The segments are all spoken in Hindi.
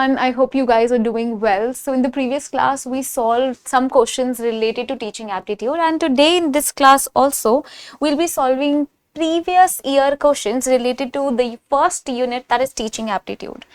everyone. I hope you guys are doing well. So in the previous class, we solved some questions related to teaching aptitude, and today in this class also, we'll be solving previous year questions related to the first unit, that is teaching aptitude.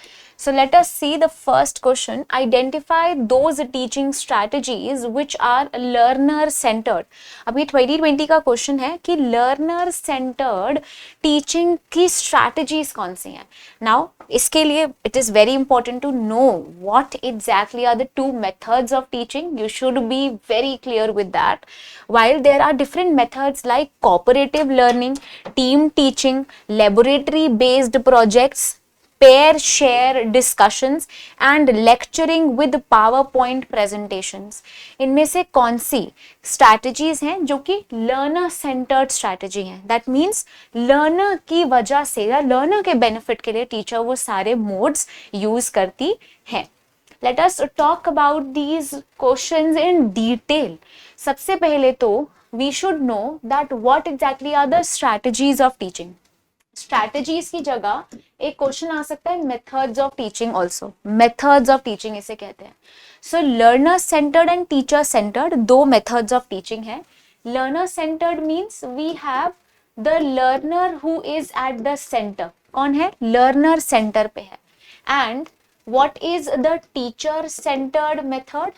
So let us see the first question. Identify those teaching strategies which are learner centered. अभी 2020 का क्वेश्चन है कि learner centered teaching की strategies कौन सी हैं. Now इसके लिए it is very important to know what exactly are the two methods of teaching. You should be very clear with that. While there are different methods like cooperative learning, team teaching, laboratory based projects, pair share discussions and lecturing with PowerPoint presentations, इनमें से कौन सी strategies हैं जो कि learner centered strategy हैं. That means learner की वजह से या learner के benefit के लिए teacher वो सारे modes use करती है. Let us talk about these questions in detail. सबसे पहले तो we should know that what exactly are the strategies of teaching. Strategies की जगह एक क्वेश्चन आ सकता है methods of teaching also. Methods of teaching इसे कहते हैं. So learner centred and teacher centred दो मेथड्स ऑफ टीचिंग है. Learner centred means we have the learner who is at the centre. कौन है? लर्नर सेंटर पे है. And what is the teacher centred method?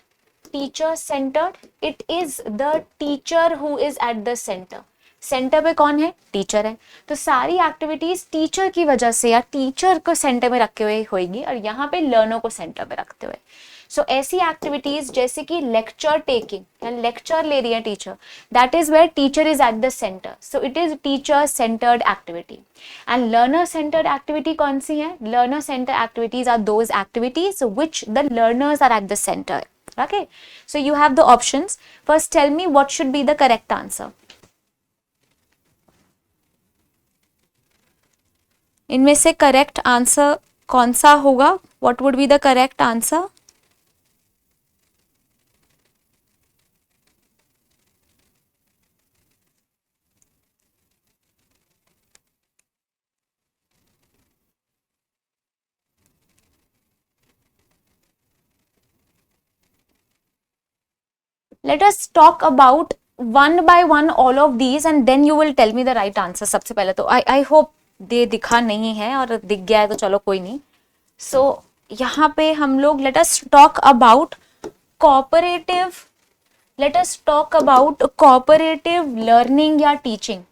Teacher centred, it is the teacher who is at the centre. Centre पे कौन है? टीचर है. तो सारी एक्टिविटीज टीचर की वजह से या टीचर को सेंटर में रखे हुए होगी और यहाँ पे लर्नर को सेंटर पे रखते हुए. सो ऐसी एक्टिविटीज जैसे कि लेक्चर टेकिंग या लेक्चर ले रही है teacher, that is where teacher is at the centre. So it is teacher centred activity. And learner centred activity कौन सी है? Learner centre activities are those activities which the learners are at the centre. Okay, so you have the options. First tell me what should be the correct answer. इनमें से करेक्ट आंसर कौन सा होगा? What would be the correct answer? Let us talk about one by one all of these and then you will tell me the right answer. सबसे पहले तो I hope दे दिखा नहीं है, और दिख गया है तो चलो कोई नहीं. सो यहाँ पे हम लोग let us talk about cooperative learning या टीचिंग.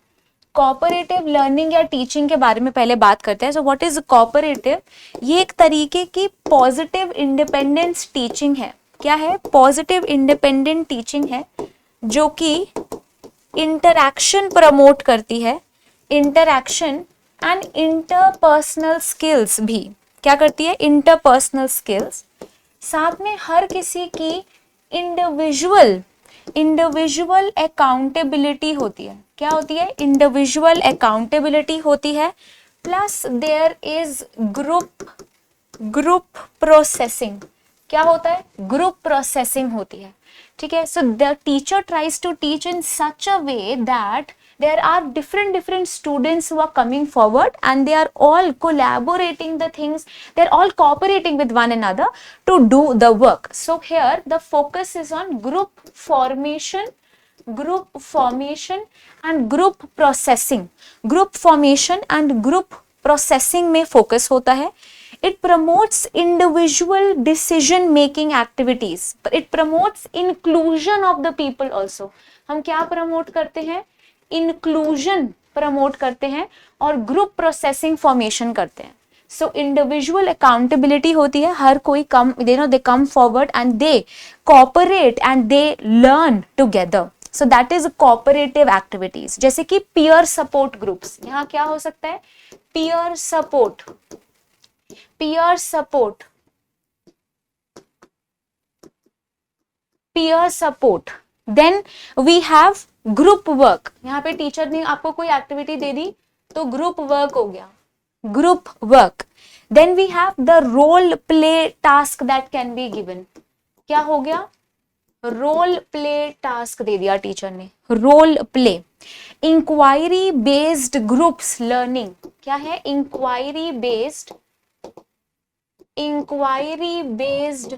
कोऑपरेटिव लर्निंग या टीचिंग के बारे में पहले बात करते हैं. So what is cooperative? ये एक तरीके की पॉजिटिव इंडिपेंडेंस टीचिंग है. क्या है? पॉजिटिव इंडिपेंडेंट टीचिंग है जो कि इंटरैक्शन प्रमोट करती है. इंटरैक्शन एंड इंटरपर्सनल स्किल्स भी क्या करती है? Interpersonal skills. साथ में हर किसी की इंडिविजुअल अकाउंटेबिलिटी होती है. क्या होती है? इंडिविजुअल अकाउंटेबिलिटी होती है. Plus there is group processing. क्या होता है? ग्रुप प्रोसेसिंग होती है. ठीक है. So the teacher tries to teach in such a way that there are different students who are coming forward and they are all collaborating the things, they're all cooperating with one another to do the work. So here the focus is on group formation and group processing. Group formation and group processing में focus होता है. It promotes individual decision making activities. It promotes inclusion of the people also. हम क्या promote करते हैं? इंक्लूजन प्रमोट करते हैं और ग्रुप प्रोसेसिंग फॉर्मेशन करते हैं. सो इंडिविजुअल अकाउंटेबिलिटी होती है. हर कोई they come forward and they cooperate and they learn together. So that is cooperative activities. जैसे कि पीयर सपोर्ट ग्रुप्स. यहाँ क्या हो सकता है? Peer support. Then we have group work. यहाँ पे टीचर ने आपको कोई एक्टिविटी दे दी तो ग्रुप वर्क हो गया. Group work. Then we have the role play task that can be given. क्या हो गया? रोल प्ले टास्क दे दिया टीचर ने. Role play. Inquiry based groups learning. क्या है? Inquiry based inquiry based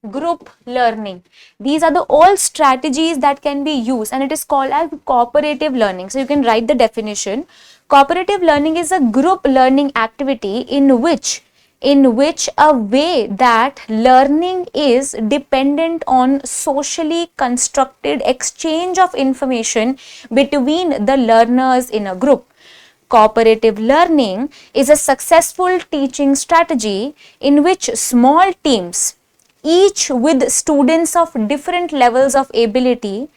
group learning. These are the all strategies that can be used, and it is called as cooperative learning. So you can write the definition. Cooperative learning is a group learning activity in which a way that learning is dependent on socially constructed exchange of information between the learners in a group. Cooperative learning is a successful teaching strategy in which small teams, each with students of different levels of ability,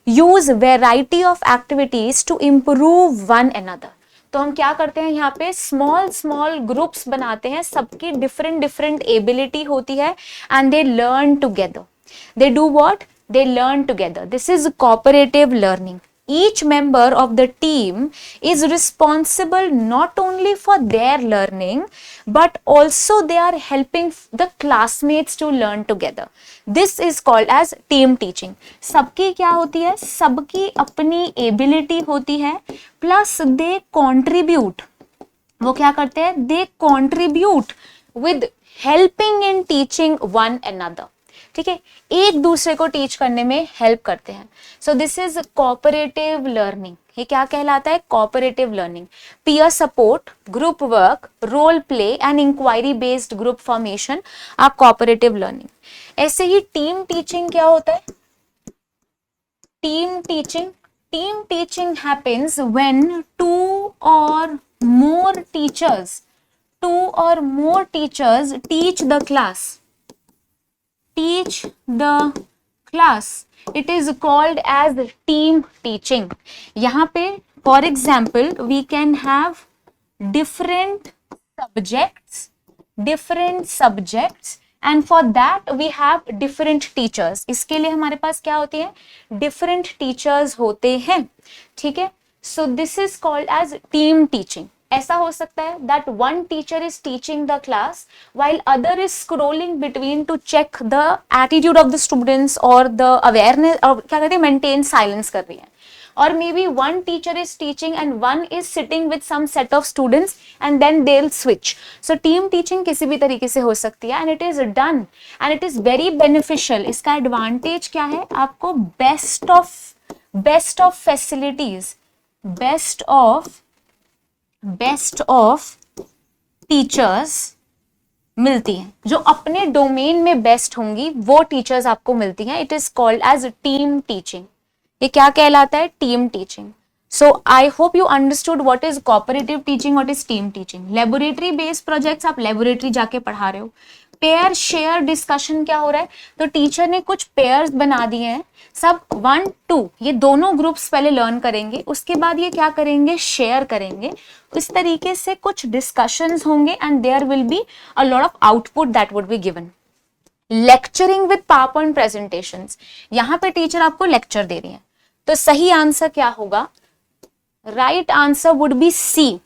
use variety of activities to improve one another. तो हम क्या करते हैं यहाँ पे स्मॉल ग्रुप्स बनाते हैं, सबकी डिफरेंट एबिलिटी होती है and they learn together. They do what? They learn together. This is cooperative learning. Each member of the team is responsible not only for their learning, but also they are helping the classmates to learn together. This is called as team teaching. सबकी क्या होती है? सबकी अपनी ability होती है, plus they contribute. वो क्या करते हैं? They contribute with helping in teaching one another. ठीक है, एक दूसरे को टीच करने में हेल्प करते हैं. So this is cooperative learning. ये क्या कहलाता है? Cooperative learning. Peer support, group work, role play and inquiry based group formation are cooperative learning. ऐसे ही टीम टीचिंग क्या होता है? Team teaching happens when two और more teachers teach the class. It is called as team teaching. यहाँ पे for example we can have different subjects and for that we have different teachers. इसके लिए हमारे पास क्या होती है? different teachers होते हैं. ठीक है, so this is called as team teaching. ऐसा हो सकता है that one teacher is teaching the class while other is scrolling between to check the attitude of the students or the awareness, और क्या कहते हैं, maintain silence कर रही है. Or maybe one teacher is teaching and one is sitting with some set of students and then they'll switch. So team teaching किसी भी तरीके से हो सकती है and it is done and it is very beneficial. इसका advantage क्या है? आपको best of facilities, best of teachers मिलती हैं. जो अपने डोमेन में बेस्ट होंगी वो टीचर्स आपको मिलती हैं. It is called as team teaching. ये क्या कहलाता है? Team teaching. So I hope you understood what is cooperative teaching, what is team teaching. Laboratory based projects आप लेबोरेटरी जाके पढ़ा रहे हो. पेयर शेयर डिस्कशन क्या हो रहा है? तो टीचर ने कुछ पेयर्स बना दिए हैं, सब 1 2 ये दोनों ग्रुप्स पहले लर्न करेंगे, उसके बाद ये क्या करेंगे? शेयर करेंगे. इस तरीके से कुछ डिस्कशंस होंगे and there will be a lot of output that would be given. Lecturing with PowerPoint presentations. यहाँ पे टीचर आपको लेक्चर दे रही है, तो सही आंसर क्या होगा? Right answer would be C.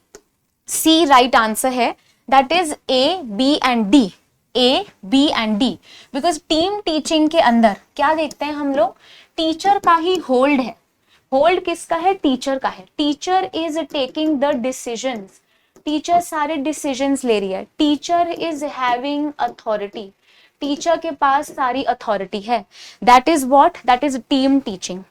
C right answer है. That is A B and D. A, B and D. Because team teaching के अंदर क्या देखते हैं हम लोग? टीचर का ही होल्ड है. होल्ड किसका है? टीचर का है. Teacher is taking the decisions. Teacher सारे डिसीजंस ले रही है. Teacher is having authority. Teacher के पास सारी अथॉरिटी है. That is what? That is team teaching.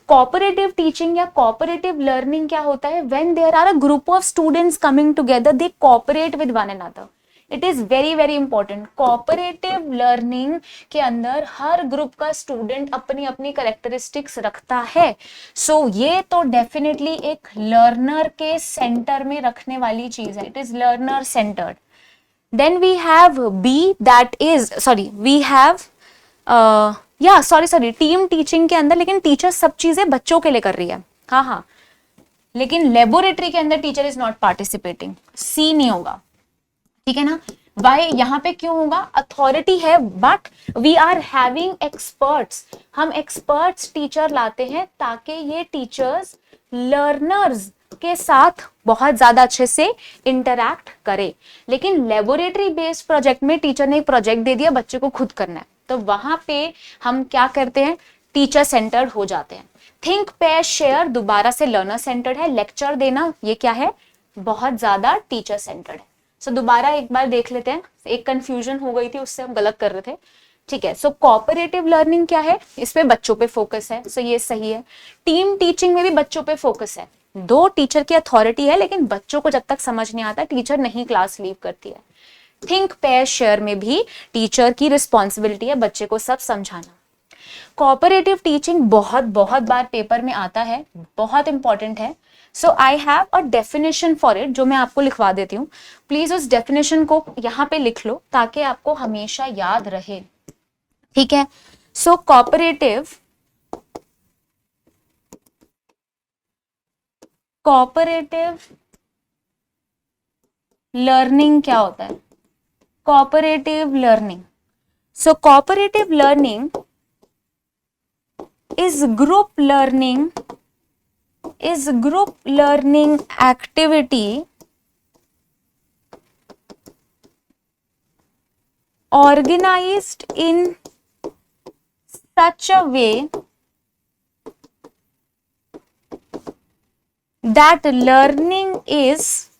Cooperative teaching या कोऑपरेटिव लर्निंग क्या होता है? When there are a group of students coming together, they cooperate with one another. It is very important. Cooperative learning के अंदर हर ग्रुप का स्टूडेंट अपनी अपनी कैरेक्टरिस्टिक्स रखता है. सो ये तो डेफिनेटली एक लर्नर के सेंटर में रखने वाली चीज है. It is learner centred. Then we have B, that is team teaching के अंदर, लेकिन टीचर सब चीजें बच्चों के लिए कर रही है. हाँ, लेकिन लेबोरेटरी के अंदर टीचर इज नॉट पार्टिसिपेटिंग. सी नहीं होगा. ठीक है ना? वाई यहाँ पे क्यों होगा? अथॉरिटी है, but we are having experts. हम एक्सपर्ट्स टीचर लाते हैं ताकि ये टीचर्स लर्नर्स के साथ बहुत ज्यादा अच्छे से इंटरैक्ट करे. लेकिन लेबोरेटरी बेस्ड प्रोजेक्ट में टीचर ने एक प्रोजेक्ट दे दिया, बच्चे को खुद करना है, तो वहां पे हम क्या करते हैं? टीचर सेंटर्ड हो जाते हैं. थिंक पेयर शेयर दोबारा से लर्नर सेंटर्ड है. लेक्चर देना ये क्या है? बहुत ज्यादा टीचर सेंटर्ड है. सो दोबारा एक बार देख लेते हैं, एक कंफ्यूजन हो गई थी, उससे हम गलत कर रहे थे। ठीक है, सो कोऑपरेटिव लर्निंग क्या है, इस पे बच्चों पे फोकस है, सो ये सही है। टीम टीचिंग में भी बच्चों पे फोकस है, दो टीचर की अथॉरिटी है, लेकिन बच्चों को जब तक समझ नहीं आता टीचर नहीं क्लास लीव करती है। थिंक पेयर शेयर में भी टीचर की रिस्पॉन्सिबिलिटी है बच्चे को सब समझाना। कोऑपरेटिव टीचिंग बहुत बहुत बार पेपर में आता है, बहुत इंपॉर्टेंट है। So I have a definition for it, जो मैं आपको लिखवा देती हूँ। प्लीज उस डेफिनेशन को यहाँ पे लिख लो ताकि आपको हमेशा याद रहे। ठीक है, सो कोऑपरेटिव लर्निंग क्या होता है? Cooperative learning, so cooperative learning is group learning activity organized in such a way that learning is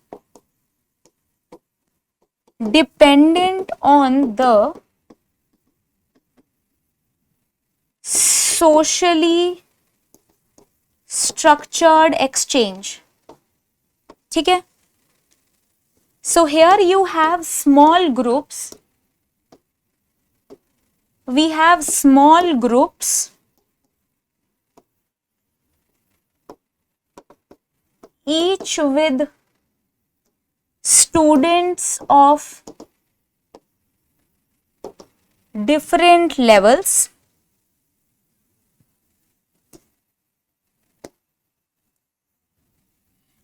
dependent on the socially structured exchange. ठीक है, so here you have small groups, we have small groups each with students of different levels,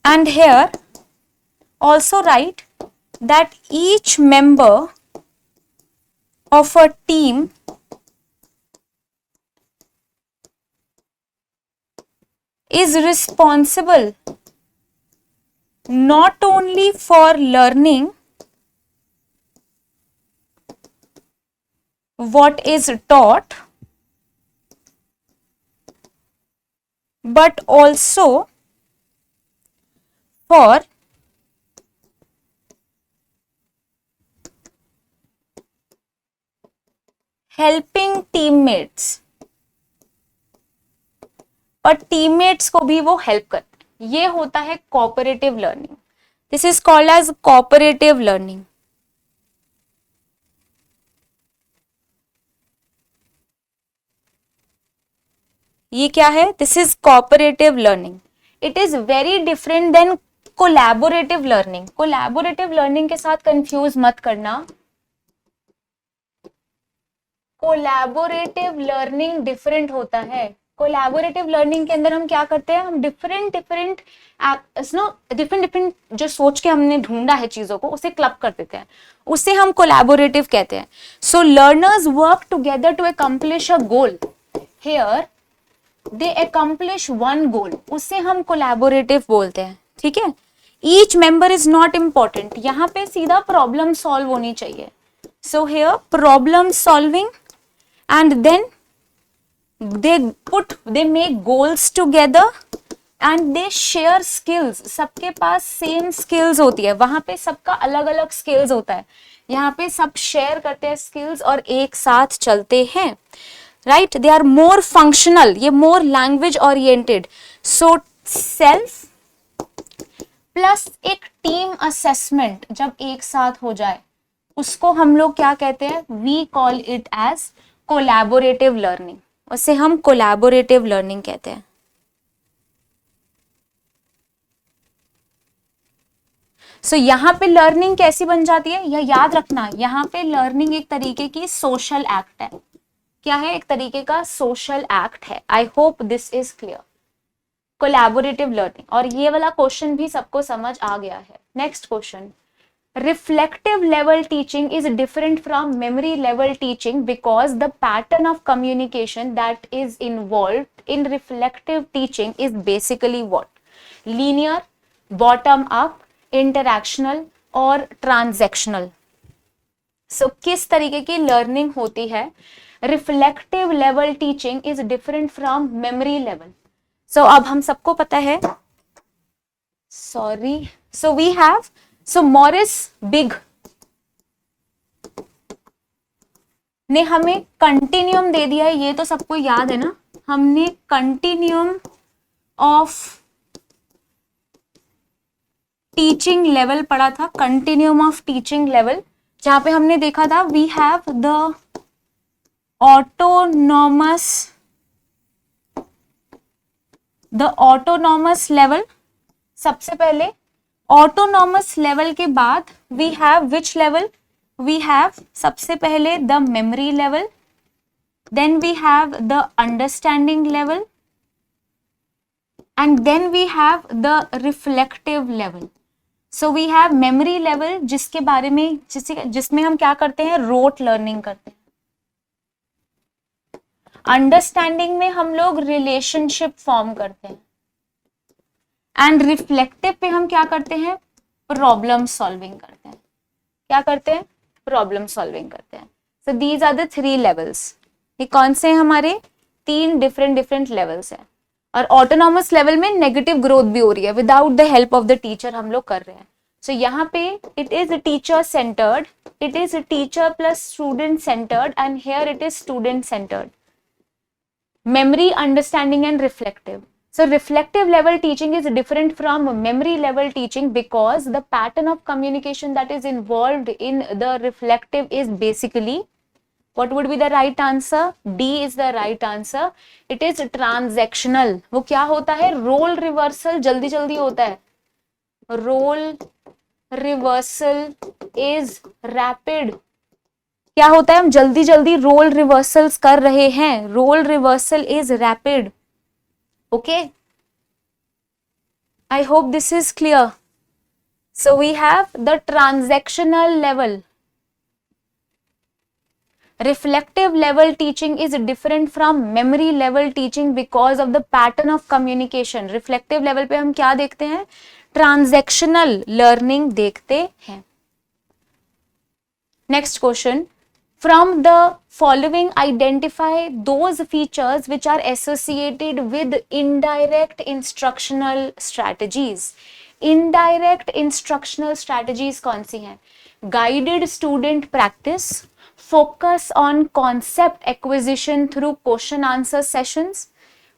and here also write that each member of a team is responsible not only for learning what is taught, but also for helping teammates, और टीममेट्स को भी वो हेल्प करते हैं। ये होता है cooperative learning. This is called as cooperative learning. ये क्या है? This is cooperative learning. It is very different then collaborative learning. Collaborative learning के साथ कंफ्यूज मत करना। कोलैबोरेटिव लर्निंग डिफरेंट होता है। कोलैबोरेटिव लर्निंग के अंदर हम क्या करते हैं, हम डिफरेंट जो सोच के हमने ढूंढा है चीजों को, उसे क्लब कर देते हैं, उसे हम कोलैबोरेटिव कहते हैं। So learners work together to accomplish a goal. Here they accomplish one goal, उसे हम कोलैबोरेटिव बोलते हैं। ठीक है, each member is not important, यहाँ पे सीधा प्रॉब्लम सॉल्व होनी चाहिए। So here problem solving, and then they make goals together and they share skills। सबके पास सेम स्किल्स होती है, वहां पे सबका अलग अलग स्किल्स होता है, यहाँ पे सब शेयर करते हैं स्किल्स और एक साथ चलते हैं। Right, they are more functional, ये more language oriented. So self plus एक टीम असेसमेंट जब एक साथ हो जाए, उसको हम लोग क्या कहते हैं? We call it as collaborative learning. उसे हम कोलैबोरेटिव लर्निंग कहते हैं। सो यहाँ पे लर्निंग कैसी बन जाती है, यह याद रखना, यहाँ पे लर्निंग एक तरीके की सोशल एक्ट है। क्या है? एक तरीके का सोशल एक्ट है। आई hope this is clear. Collaborative learning, और ये वाला क्वेश्चन भी सबको समझ आ गया है। Next question, reflective level teaching is different from memory level teaching because the pattern of communication that is involved in reflective teaching is basically what? Linear, bottom up, interactional और transactional। so किस तरीके की लर्निंग होती है? reflective level teaching is different from memory level। so अब हम सबको पता है, sorry, so we have so Morris big ने हमें कंटिन्यूम दे दिया है, ये तो सबको याद है ना, हमने कंटिन्यूम ऑफ टीचिंग लेवल पढ़ा था, कंटिन्यूम ऑफ टीचिंग लेवल, जहां पे हमने देखा था we have the autonomous level. सबसे पहले ऑटोनॉमस लेवल के बाद we have which level, we have सबसे पहले the memory level, then we have the understanding level, and then we have the reflective level. So we have memory level, जिसके बारे में जिसमें हम क्या करते हैं, रोट लर्निंग करते हैं। अंडरस्टैंडिंग में हम लोग रिलेशनशिप फॉर्म करते हैं, एंड रिफ्लेक्टिव पे हम क्या करते हैं, प्रॉब्लम सॉल्विंग करते हैं। क्या करते हैं, प्रॉब्लम सॉल्विंग करते हैं। So these are the 3 levels. ये कौन से हैं हमारे, 3 डिफरेंट लेवल्स हैं। और ऑटोनॉमस लेवल में नेगेटिव ग्रोथ भी हो रही है, without the help of the teacher हम लोग कर रहे हैं। सो यहाँ पे it is teacher centred, it is teacher plus student centred, and here it is student centred. memory, understanding and reflective. So reflective level teaching is different from memory level teaching because the pattern of communication that is involved in the reflective is basically, what would be the right answer, D is the right answer, it is transactional. वो क्या होता है, role reversal जल्दी जल्दी होता है, role reversal is rapid। क्या होता है, हम जल्दी जल्दी रोल रिवर्सल्स कर रहे हैं, role reversal is rapid. Okay, I hope this is clear. So we have the transactional level. Reflective level teaching is different from memory level teaching because of the pattern of communication. Reflective level पे हम क्या देखते हैं, ट्रांजैक्शनल लर्निंग देखते हैं। Next question, from the following identify those features which are associated with indirect instructional strategies। indirect instructional strategies कौन सी हैं, guided student practice, focus on concept acquisition through question answer sessions,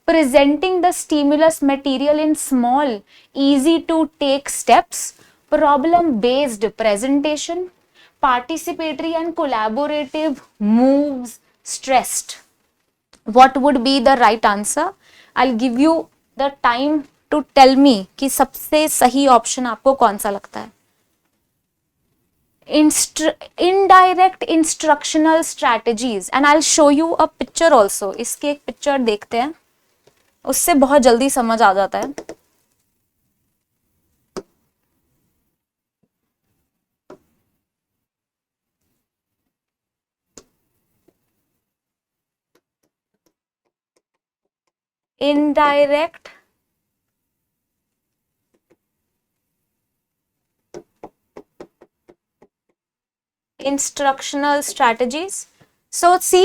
presenting the stimulus material in small easy to take steps, problem based presentation, participatory and collaborative moves stressed। What would be the right answer? I'll give you the time to tell me कि सबसे सही ऑप्शन आपको कौन सा लगता है। Indirect instructional strategies, and I'll show you a picture also। इसके एक पिक्चर देखते हैं, उससे बहुत जल्दी समझ आ जाता है। indirect instructional strategies। So see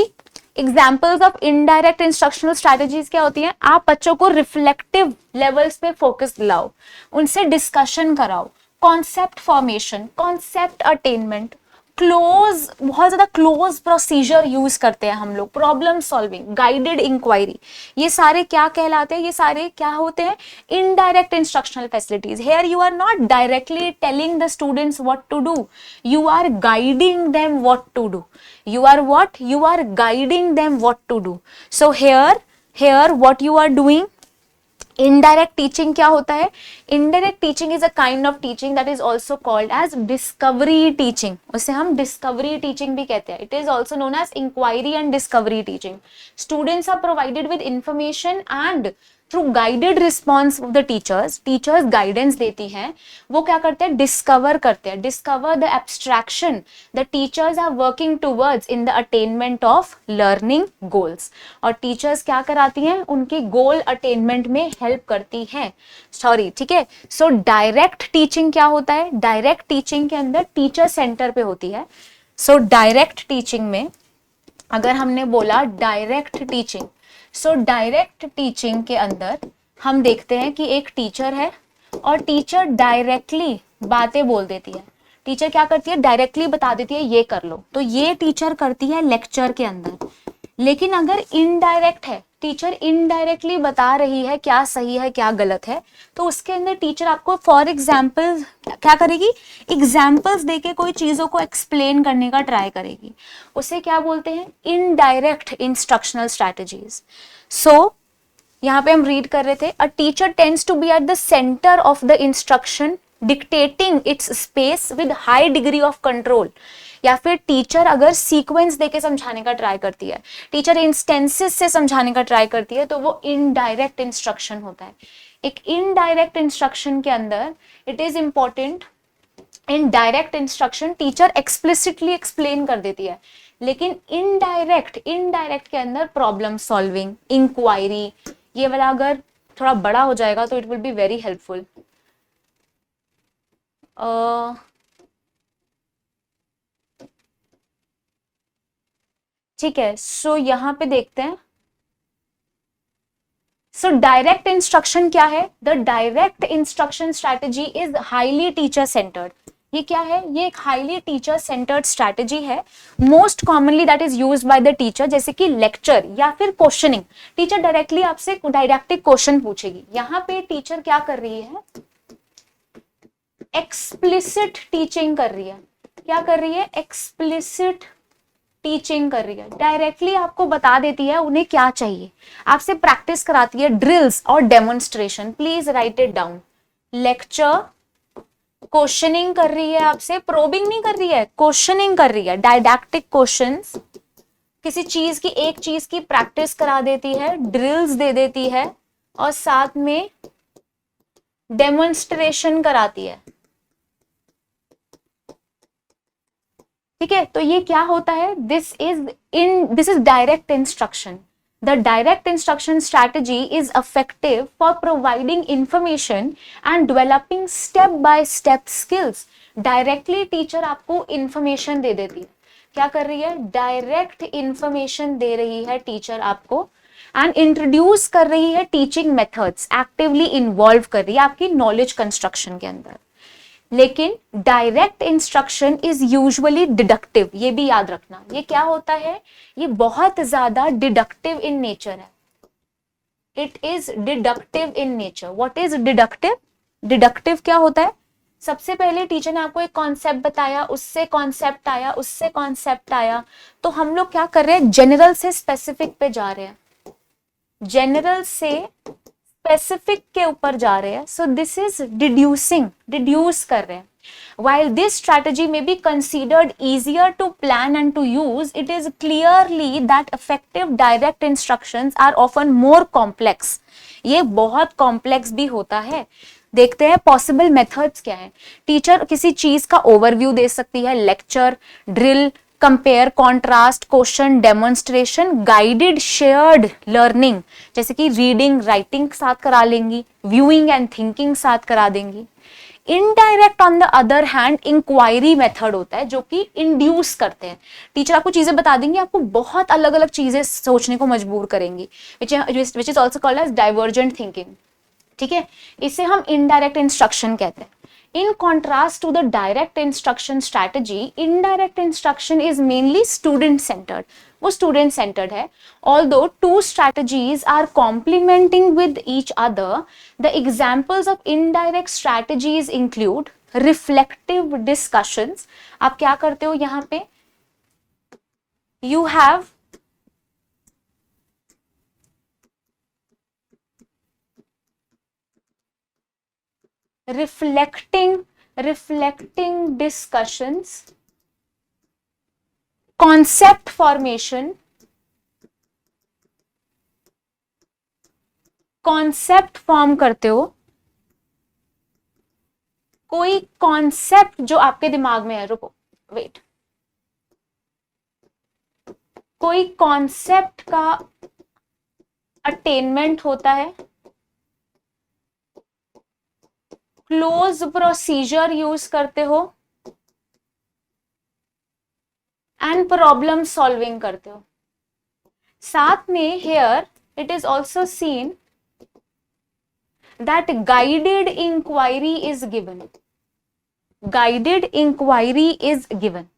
examples of indirect instructional strategies क्या होती हैं, आप बच्चों को रिफ्लेक्टिव लेवल्स पे फोकस दिलाओ, उनसे डिस्कशन कराओ, concept formation, concept attainment, close, बहुत ज्यादा क्लोज प्रोसीजर यूज करते हैं हम लोग, प्रॉब्लम सॉल्विंग, गाइडेड इंक्वायरी, ये सारे क्या कहलाते हैं, ये सारे क्या होते हैं, indirect instructional facilities. Here you are not directly telling the students what to do, you are guiding them what to do, you are what, you are guiding them what to do। so here what you are doing, indirect teaching क्या होता है, indirect teaching is a kind of teaching that is also called as discovery teaching। उसे हम discovery teaching भी कहते हैं। it is also known as inquiry and discovery teaching। students are provided with information and through guided response of the teachers guidance देती हैं, वो क्या करते हैं, डिस्कवर करते हैं, discover the abstraction the teachers are working towards in the attainment of learning goals. और टीचर्स क्या कराती हैं, उनके गोल अटेनमेंट में हेल्प करती हैं। सॉरी, ठीक है। सो डायरेक्ट टीचिंग क्या होता है, डायरेक्ट टीचिंग के अंदर टीचर सेंटर पे होती है। सो डायरेक्ट टीचिंग में अगर हमने बोला direct teaching, so direct teaching के अंदर हम देखते हैं कि एक टीचर है और टीचर डायरेक्टली बातें बोल देती है। टीचर क्या करती है, डायरेक्टली बता देती है ये कर लो, तो ये टीचर करती है लेक्चर के अंदर। लेकिन अगर इनडायरेक्ट है, टीचर इनडायरेक्टली बता रही है क्या सही है क्या गलत है, तो उसके अंदर टीचर आपको फॉर एग्जाम्पल क्या करेगी, एग्जाम्पल्स देके कोई चीजों को एक्सप्लेन करने का ट्राई करेगी। उसे क्या बोलते हैं, इनडायरेक्ट इंस्ट्रक्शनल स्ट्रैटेजीज। सो यहाँ पे हम रीड कर रहे थे, a teacher tends to be at the centre of the instruction dictating its space with high degree of control. या फिर टीचर अगर सीक्वेंस देके समझाने का ट्राई करती है, टीचर इंस्टेंसेस से समझाने का ट्राई करती है, तो वो इनडायरेक्ट इंस्ट्रक्शन होता है। एक इनडायरेक्ट इंस्ट्रक्शन के अंदर it is important, in direct instruction teacher explicitly explain कर देती है, लेकिन इनडायरेक्ट के अंदर प्रॉब्लम सॉल्विंग, इंक्वायरी, ये वाला अगर थोड़ा बड़ा हो जाएगा तो it will be very helpful. ठीक है, सो यहां पे देखते हैं। सो डायरेक्ट इंस्ट्रक्शन क्या है, the direct instruction strategy is highly teacher centred. ये क्या है, ये एक हाईली टीचर सेंटर्ड स्ट्रैटेजी है। Most commonly that is used by the teacher, जैसे कि लेक्चर या फिर क्वेश्चनिंग। टीचर डायरेक्टली आपसे डायरेक्टिव क्वेश्चन पूछेगी। यहाँ पे टीचर क्या कर रही है, एक्सप्लिसिट टीचिंग कर रही है। क्या कर रही है, एक्सप्लिसिट टीचिंग कर रही है। डायरेक्टली आपको बता देती है उन्हें क्या चाहिए, आपसे प्रैक्टिस कराती है, ड्रिल्स और demonstration. Please right it down. Lecture, questioning कर रही है आपसे, प्रोबिंग नहीं कर रही है, क्वेश्चनिंग कर रही है, डायडैक्टिक क्वेश्चंस, किसी चीज की, एक चीज की प्रैक्टिस करा देती है, ड्रिल्स दे देती है, और साथ में डेमोन्स्ट्रेशन कराती है। ठीक है, तो ये क्या होता है, this is direct instruction. The direct instruction strategy is effective for providing information and developing step by step skills. Directly teacher आपको इंफॉर्मेशन दे देती है। क्या कर रही है, डायरेक्ट इंफॉर्मेशन दे रही है टीचर आपको, एंड इंट्रोड्यूस कर रही है टीचिंग मेथड्स, एक्टिवली इन्वॉल्व कर रही है आपकी नॉलेज कंस्ट्रक्शन के अंदर। लेकिन direct instruction is usually deductive, ये भी याद रखना। ये क्या होता है, ये बहुत ज्यादा डिडक्टिव इन नेचर है। It is deductive in nature. What is deductive, deductive क्या होता है, सबसे पहले टीचर ने आपको एक कॉन्सेप्ट बताया, उससे कॉन्सेप्ट आया, उससे कॉन्सेप्ट आया, तो हम लोग क्या कर रहे हैं, जनरल से स्पेसिफिक पे जा रहे हैं, जनरल से स्पेसिफिक के ऊपर जा रहे हैं। सो दिस इज डिड्यूसिंग, डिड्यूस कर रहे हैं। While this strategy may be considered easier to plan and to use, it is clearly that effective direct instructions are often more complex. ये बहुत कॉम्प्लेक्स भी होता है। देखते हैं पॉसिबल मेथड्स क्या है। टीचर किसी चीज का ओवरव्यू दे सकती है, lecture, drill, compare, contrast, question, demonstration, guided shared learning, जैसे कि रीडिंग राइटिंग साथ करा लेंगी, व्यूइंग एंड थिंकिंग साथ करा देंगी। Indirect on the other hand inquiry method होता है, जो कि इंड्यूस करते हैं। टीचर आपको चीजें बता देंगे, आपको बहुत अलग अलग चीजें सोचने को मजबूर करेंगी, which is also called as divergent thinking. ठीक है, इसे हम इनडायरेक्ट इंस्ट्रक्शन कहते हैं। In contrast to the direct instruction strategy, indirect instruction is mainly student centered. वो student centered है। Although two strategies are complementing with each other, the examples of indirect strategies include reflective discussions. आप क्या करते हो यहाँ पे, you have reflecting discussions, concept formation, concept form करते हो, कोई कॉन्सेप्ट जो आपके दिमाग में है, रुको वेट, कोई कॉन्सेप्ट का अटेनमेंट होता है, क्लोज प्रोसीजर यूज करते हो, एंड प्रॉब्लम सॉल्विंग करते हो। साथ में here it is also seen that guided inquiry is given. guided inquiry is given.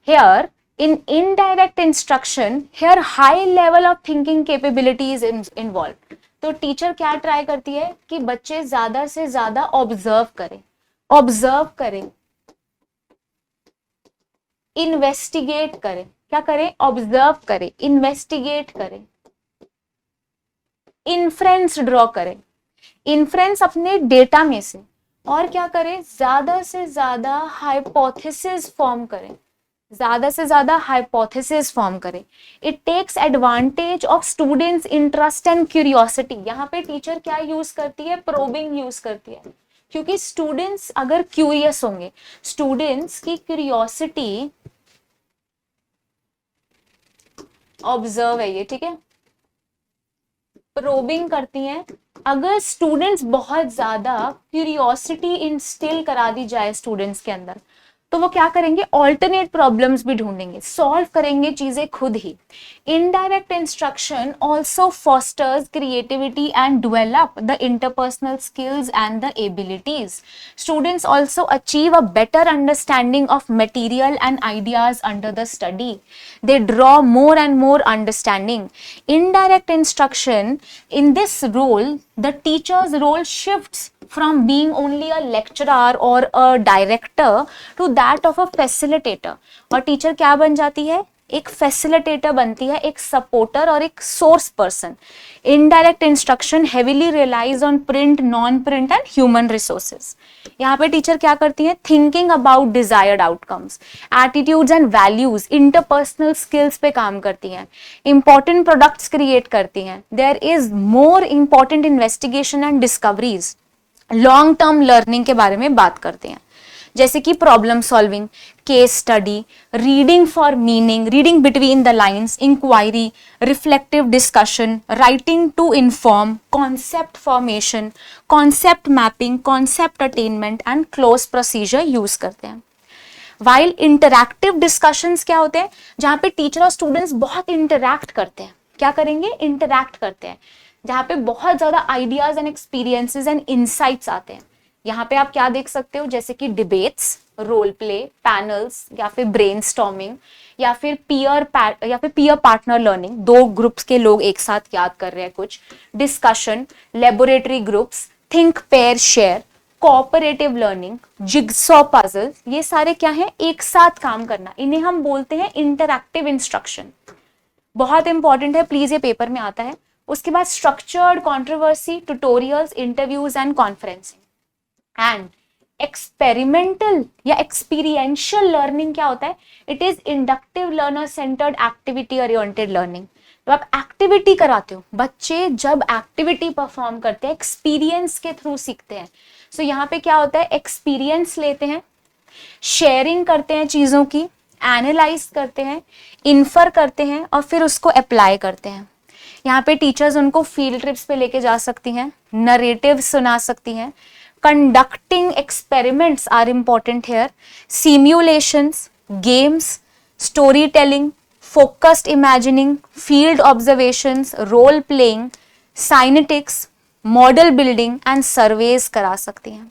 Here in indirect instruction, here high level of thinking capability is involved. तो टीचर क्या ट्राई करती है कि बच्चे ज्यादा से ज्यादा ऑब्जर्व करें, इन्वेस्टिगेट करें, क्या करें, ऑब्जर्व करें, इन्वेस्टिगेट करें, इन्फ्रेंस ड्रॉ करें, इन्फ्रेंस अपने डेटा में से, और क्या करें, ज्यादा से ज्यादा हाइपोथेसिस फॉर्म करें, ज्यादा से ज्यादा हाइपोथेसिस फॉर्म करें. It takes advantage of students interest and curiosity. यहाँ पे टीचर क्या यूज करती है, प्रोबिंग यूज करती है, क्योंकि स्टूडेंट्स अगर क्यूरियस होंगे, स्टूडेंट्स की क्यूरियोसिटी ऑब्जर्व है ये, ठीक है, प्रोबिंग करती हैं. अगर स्टूडेंट्स बहुत ज्यादा क्यूरियोसिटी इंस्टिल करा दी जाए स्टूडेंट्स के अंदर, तो वो क्या करेंगे, ऑल्टरनेट प्रॉब्लम्स भी ढूंढेंगे, सॉल्व करेंगे चीजें खुद ही. Indirect instruction also fosters creativity and develop the interpersonal skills and the abilities. Students also achieve a better understanding of material and ideas under the study. They draw more and more understanding. Indirect instruction, in this role, the teacher's role shifts from being only a lecturer or a director to that of a facilitator. और टीचर क्या बन जाती है, एक फैसिलिटेटर बनती है, एक सपोर्टर और एक source person. Indirect instruction heavily relies on print, non print and human resources. यहाँ पे टीचर क्या करती है, thinking about desired outcomes, attitudes and values, interpersonal skills पे काम करती हैं, इंपॉर्टेंट प्रोडक्ट्स क्रिएट करती हैं. There is more important investigation and discoveries. Long term learning के बारे में बात करते हैं, जैसे कि problem solving, case study, reading for meaning, reading between the lines, inquiry, reflective discussion, writing to inform, concept formation, concept mapping, concept attainment and cloze procedure use करते हैं. वाइल इंटरैक्टिव डिस्कशंस क्या होते हैं, जहां पे टीचर और स्टूडेंट्स बहुत इंटरैक्ट करते हैं. क्या करेंगे, इंटरैक्ट करते हैं, जहां पे बहुत ज्यादा ideas and experiences and insights आते हैं. यहाँ पे आप क्या देख सकते हो, जैसे कि डिबेट्स, रोल प्ले, पैनल्स, या फिर ब्रेनस्टॉर्मिंग, या फिर पीयर पार्टनर लर्निंग, दो ग्रुप्स के लोग एक साथ याद कर रहे हैं कुछ, discussion, laboratory groups, think pair share, cooperative learning, jigsaw puzzle. ये सारे क्या है, एक साथ काम करना, इन्हें हम बोलते हैं इंटरैक्टिव इंस्ट्रक्शन. बहुत इंपॉर्टेंट है, प्लीज, ये पेपर में आता है. उसके बाद structured controversy, tutorials, interviews and conferencing. And experimental या एक्सपीरियंशियल लर्निंग क्या होता है, it is inductive learner centred activity oriented learning. तो आप एक्टिविटी कराते हो, बच्चे जब एक्टिविटी परफॉर्म करते हैं, एक्सपीरियंस के थ्रू सीखते हैं. सो यहाँ पे क्या होता है, एक्सपीरियंस लेते हैं, शेयरिंग करते हैं चीजों की, एनालाइज करते हैं, इन्फर करते हैं और फिर उसको अप्लाई करते हैं. यहाँ पे टीचर्स उनको फील्ड ट्रिप्स पे लेके जा सकती हैं, नरेटिव सुना सकती हैं. Conducting experiments are important here, simulations, games, story telling, focused imagining, field observations, role playing, synectics, model building and surveys करा सकती हैं.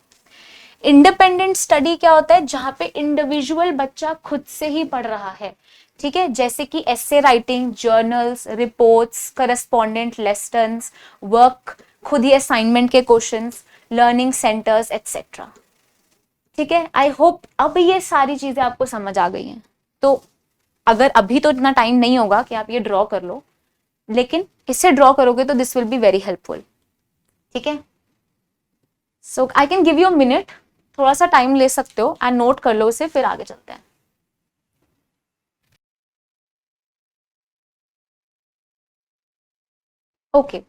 इंडिपेंडेंट स्टडी क्या होता है, जहां पे इंडिविजुअल बच्चा खुद से ही पढ़ रहा है, ठीक है, जैसे कि essay writing, journals, reports, correspondent lessons, work, खुद ही असाइनमेंट के क्वेश्चंस, लर्निंग सेंटर्स एटसेट्रा. ठीक है, आई होप अब ये सारी चीजें आपको समझ आ गई हैं. तो अगर अभी तो इतना टाइम नहीं होगा कि आप ये ड्रॉ कर लो, लेकिन इससे ड्रॉ करोगे तो this will be very helpful. ठीक है, so I can give you a minute, थोड़ा सा टाइम ले सकते हो एंड नोट कर लो उसे, फिर आगे चलते हैं. Okay,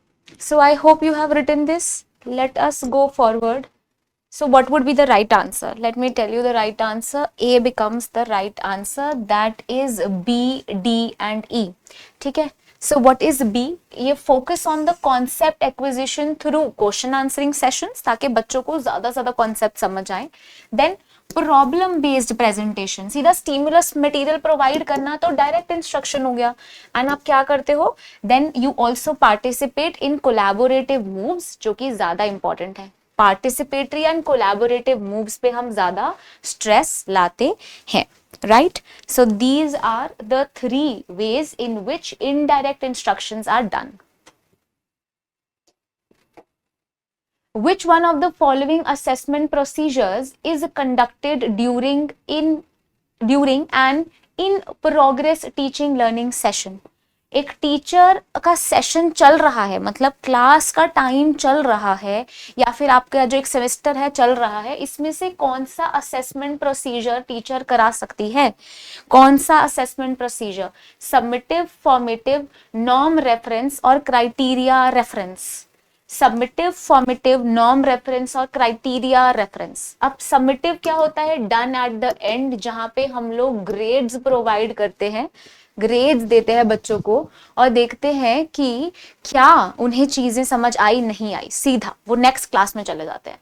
so I hope you have written this. Let us go forward. So what would be the right answer? Let me tell you the right answer. A becomes the right answer. That is B, D and E. ठीक है. So what is B? ये focus on the concept acquisition through question answering sessions, ताकि बच्चों को ज्यादा concept समझ आए. Then प्रॉब्लम बेस्ड प्रेजेंटेशन, सीधा स्टिमुलस मटेरियल प्रोवाइड करना तो डायरेक्ट इंस्ट्रक्शन हो गया. एंड आप क्या करते हो, then you also participate in collaborative moves, जो कि ज्यादा इंपॉर्टेंट है. पार्टिसिपेटरी एंड कोलैबोरेटिव मूव्स पे हम ज्यादा स्ट्रेस लाते हैं, right? So these are the 3 ways in which indirect instructions are done. Which one of the following assessment procedures is conducted during an in progress teaching learning session? एक टीचर का सेशन चल रहा है, मतलब क्लास का टाइम चल रहा है या फिर आपका जो एक सेमेस्टर है चल रहा है, इसमें से कौन सा असेसमेंट प्रोसीजर टीचर करा सकती है? कौन सा assessment procedure? Summative, formative, norm reference और criteria reference. Summative, formative, norm reference और क्राइटेरिया रेफरेंस। अब सबमिटिव क्या होता है? डन एट द एंड, जहां पे हम लोग ग्रेड्स प्रोवाइड करते हैं, ग्रेड्स देते हैं बच्चों को और देखते हैं कि क्या उन्हें चीजें समझ आई नहीं आई, सीधा वो नेक्स्ट क्लास में चले जाते हैं।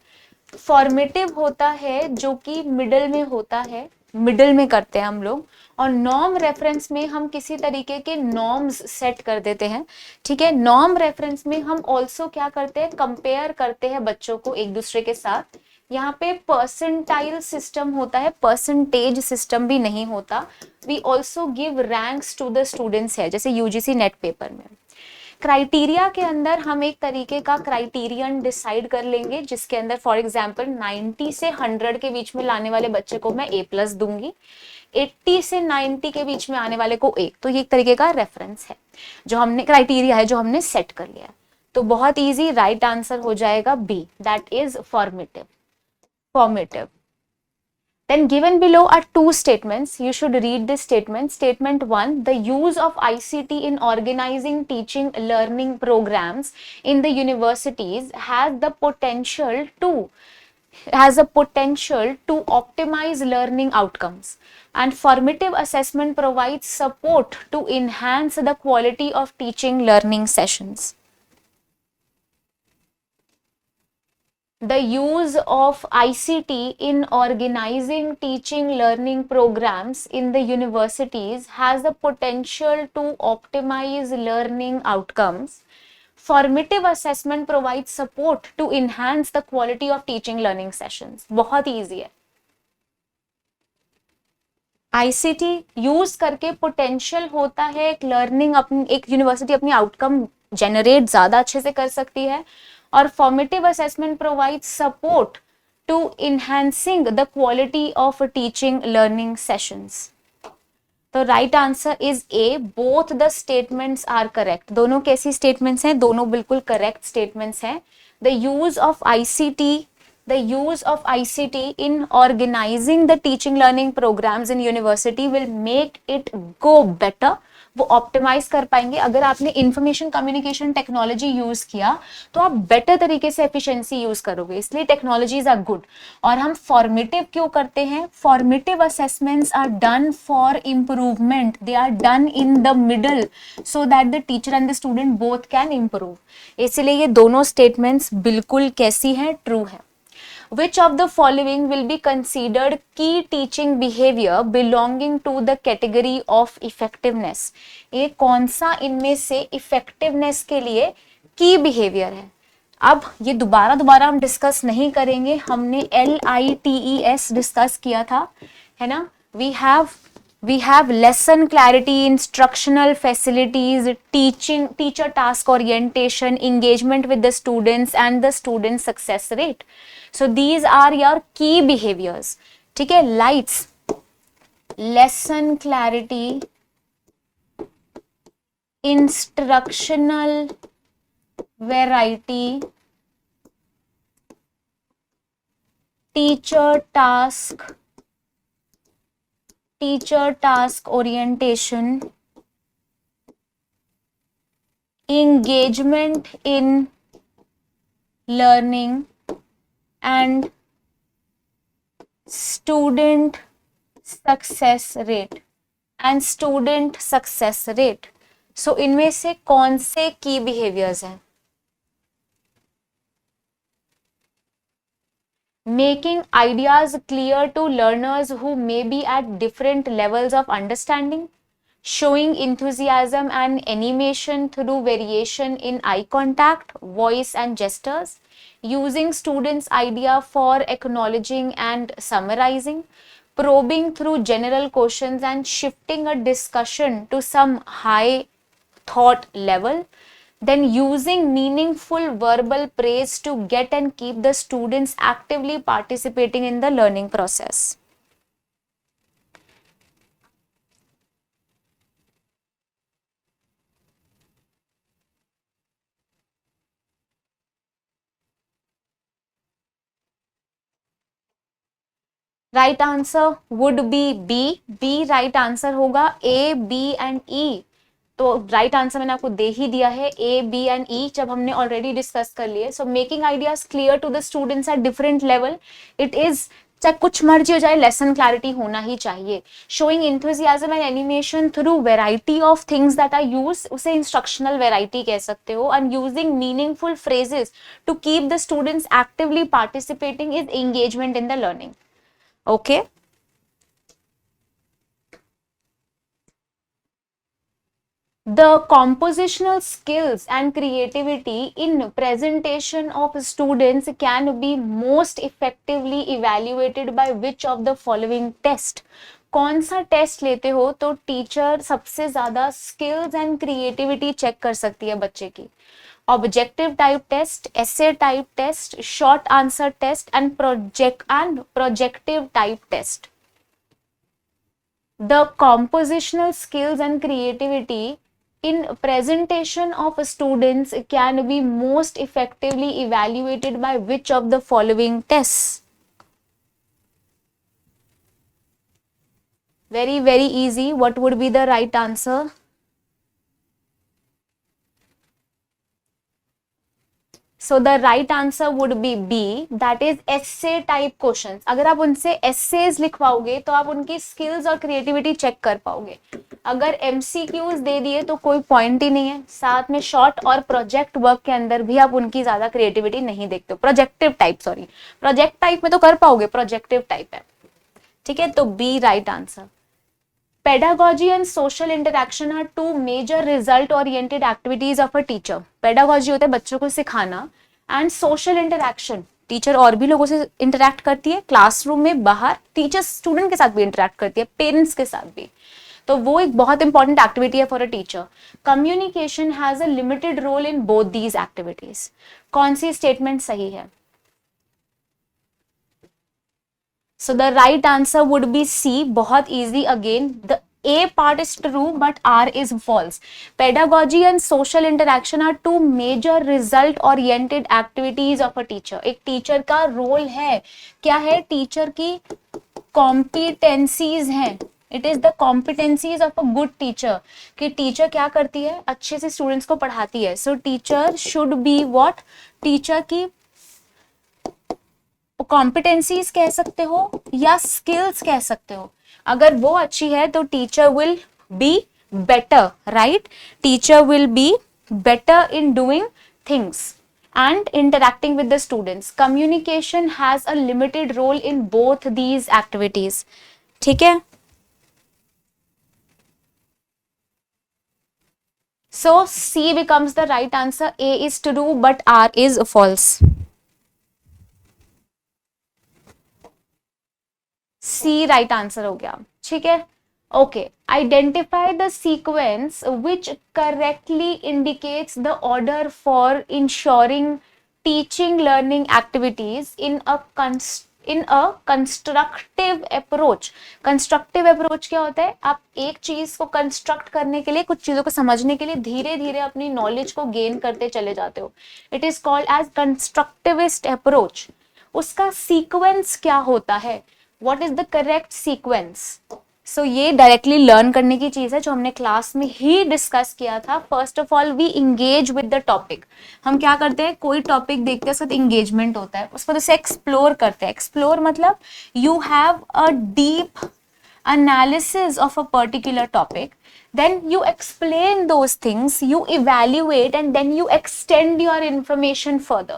फॉर्मेटिव होता है जो कि मिडल में होता है, मिडल में करते हैं हम लोग। और नॉर्म रेफरेंस में हम किसी तरीके के नॉर्म्स सेट कर देते हैं, ठीक है। नॉर्म रेफरेंस में हम ऑल्सो क्या करते हैं? कंपेयर करते हैं बच्चों को एक दूसरे के साथ। यहाँ पे परसेंटाइल सिस्टम होता है, परसेंटेज सिस्टम भी नहीं होता। We also give ranks to the students है, जैसे यूजीसी नेट पेपर में। क्राइटेरिया के अंदर हम एक तरीके का क्राइटेरियन डिसाइड कर लेंगे, जिसके अंदर फॉर एग्जांपल 90 से 100 के बीच में लाने वाले बच्चे को मैं A+ दूंगी, 80 से 90 के बीच में आने वाले को A। तो ये एक तरीके का रेफरेंस है, जो हमने क्राइटेरिया है, जो हमने सेट कर लिया। तो बहुत इजी, राइट आंसर हो जाएगा B, that is formative. Formative. Then given below are 2 statements. You should read this statement. Statement 1, the use of ICT in organizing teaching learning programs in the universities has the potential to optimize learning outcomes, and formative assessment provides support to enhance the quality of teaching learning sessions. The use of ICT in organizing teaching learning programs in the universities has the potential to optimize learning outcomes. Formative assessment provides support to enhance the quality of teaching learning sessions. बहुत easy है। ICT यूज करके पोटेंशियल होता है एक लर्निंग, अपनी एक यूनिवर्सिटी अपनी आउटकम जनरेट ज्यादा अच्छे से कर सकती है। और formative assessment provide support to enhancing the quality of teaching learning sessions. तो right answer is A, both the statements are correct. दोनों कैसी स्टेटमेंट्स हैं? दोनों बिल्कुल करेक्ट स्टेटमेंट्स हैं। The use of ICT in organizing the teaching learning programs in university will make it go better. वो ऑप्टिमाइज कर पाएंगे। अगर आपने इंफॉर्मेशन कम्युनिकेशन टेक्नोलॉजी यूज किया तो आप बेटर तरीके से एफिशिएंसी यूज करोगे, इसलिए टेक्नोलॉजीज आर गुड। और हम फॉर्मेटिव क्यों करते हैं? Formative assessments are done for improvement, they are done in the middle so that the teacher and the student both can improve. इसलिए ये दोनों स्टेटमेंट्स बिल्कुल कैसी हैं? ट्रू है। Which of the following will be considered key teaching behavior belonging to the category of effectiveness? ये कौन सा इनमें से effectiveness के लिए key behavior है? अब ये दोबारा हम डिस्कस नहीं करेंगे, हमने LITES डिस्कस किया था, है ना। We have lesson clarity, instructional facilities, teacher task orientation, engagement with the students and the student success rate. So these are your key behaviors. ठीक है, lights, lesson clarity, instructional variety, teacher task orientation, engagement in learning and student success rate So इनमें से कौन से की बिहेवियर्स हैं? Making ideas clear to learners who may be at different levels of understanding, showing enthusiasm and animation through variation in eye contact, voice and gestures, using students' idea for acknowledging and summarizing, probing through general questions and shifting a discussion to some high thought level, then using meaningful verbal praise to get and keep the students actively participating in the learning process. Right answer would be B. B right answer होगा. ए बी एंड ई तो राइट आंसर मैंने आपको दे ही दिया है, ए बी एंड ई जब हमने ऑलरेडी डिस्कस कर लिए. So making ideas clear to the students at different level. It is चाहे कुछ मर्जी हो जाए, लेसन क्लैरिटी होना ही चाहिए. Showing enthusiasm and animation through variety of things that are use, उसे इंस्ट्रक्शनल वेराइटी कह सकते हो. And using meaningful phrases to keep the students actively participating is engagement in the learning. Okay. The compositional skills and creativity in presentation of students can be most effectively evaluated by which of the following test. कौन सा टेस्ट लेते हो तो टीचर सबसे ज्यादा स्किल्स एंड क्रिएटिविटी चेक कर सकती है बच्चे की? Objective type test, essay type test, short answer test and projective type test. The compositional skills and creativity in presentation of students can be most effectively evaluated by which of the following tests? Very, very easy. What would be the right answer? So the right answer would be B, that is essay type questions. अगर आप उनसे essays लिखवाओगे तो आप उनकी skills और creativity check कर पाओगे. अगर MCQs दे दिए तो कोई point ही नहीं है. साथ में short और project work के अंदर भी आप उनकी ज्यादा creativity नहीं देखते हो. Projective type में तो कर पाओगे, projective type है. ठीक है, तो B right answer. Pedagogy and social interaction are two major result oriented activities of a teacher. Pedagogy होता है बच्चों को सिखाना, and social interaction, टीचर और भी लोगों से इंटरेक्ट करती है, क्लासरूम में, बाहर, टीचर स्टूडेंट के साथ भी इंटरेक्ट करती है, पेरेंट्स के साथ भी. तो वो एक बहुत इंपॉर्टेंट एक्टिविटी है for a teacher. Communication has a limited role in both these activities. कौन सी स्टेटमेंट सही है? So the right answer would be C. बहुत easy again. The A part is true but R is false. Pedagogy and social interaction are two major result oriented activities of a teacher. एक टीचर का रोल है, क्या है? टीचर की competencies हैं. It is the competencies of a good teacher. कि टीचर क्या करती है? अच्छे से स्टूडेंट्स को पढ़ाती है. So teacher should be what? Teacher की कॉम्पिटेंसीज कह सकते हो या स्किल्स कह सकते हो. अगर वो अच्छी है तो teacher will be better, right? Teacher will be better in doing things and interacting with the students. Communication has a limited role in both these activities. ठीक है? So C becomes the right answer. A is true but R is false. C right answer हो गया. ठीक है, okay. Identify the sequence which correctly indicates the order for ensuring teaching learning activities in a constructive approach. Constructive approach क्या होता है? आप एक चीज को कंस्ट्रक्ट करने के लिए, कुछ चीजों को समझने के लिए धीरे धीरे अपनी नॉलेज को गेन करते चले जाते हो. It is called as constructivist approach. उसका सीक्वेंस क्या होता है? What is the correct sequence? So ये डायरेक्टली लर्न करने की चीज है जो हमने क्लास में ही डिस्कस किया था. First of all we engage with the topic. हम क्या करते हैं? कोई टॉपिक देखते हैं, उसके साथ इंगेजमेंट होता है, उसको जैसे एक्सप्लोर करते हैं. एक्सप्लोर मतलब you have a deep analysis of a particular topic, then you explain those things, you evaluate and then you extend your information further.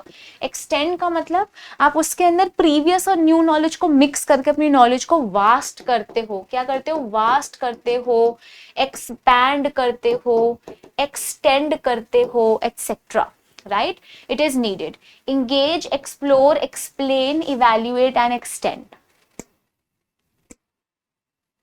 Extend का मतलब आप उसके अंदर previous और new knowledge को mix करके अपनी knowledge को vast करते हो. क्या करते हो? vast करते हो, expand करते हो, extend करते हो, etc. right? It is needed. Engage, explore, explain, evaluate and extend.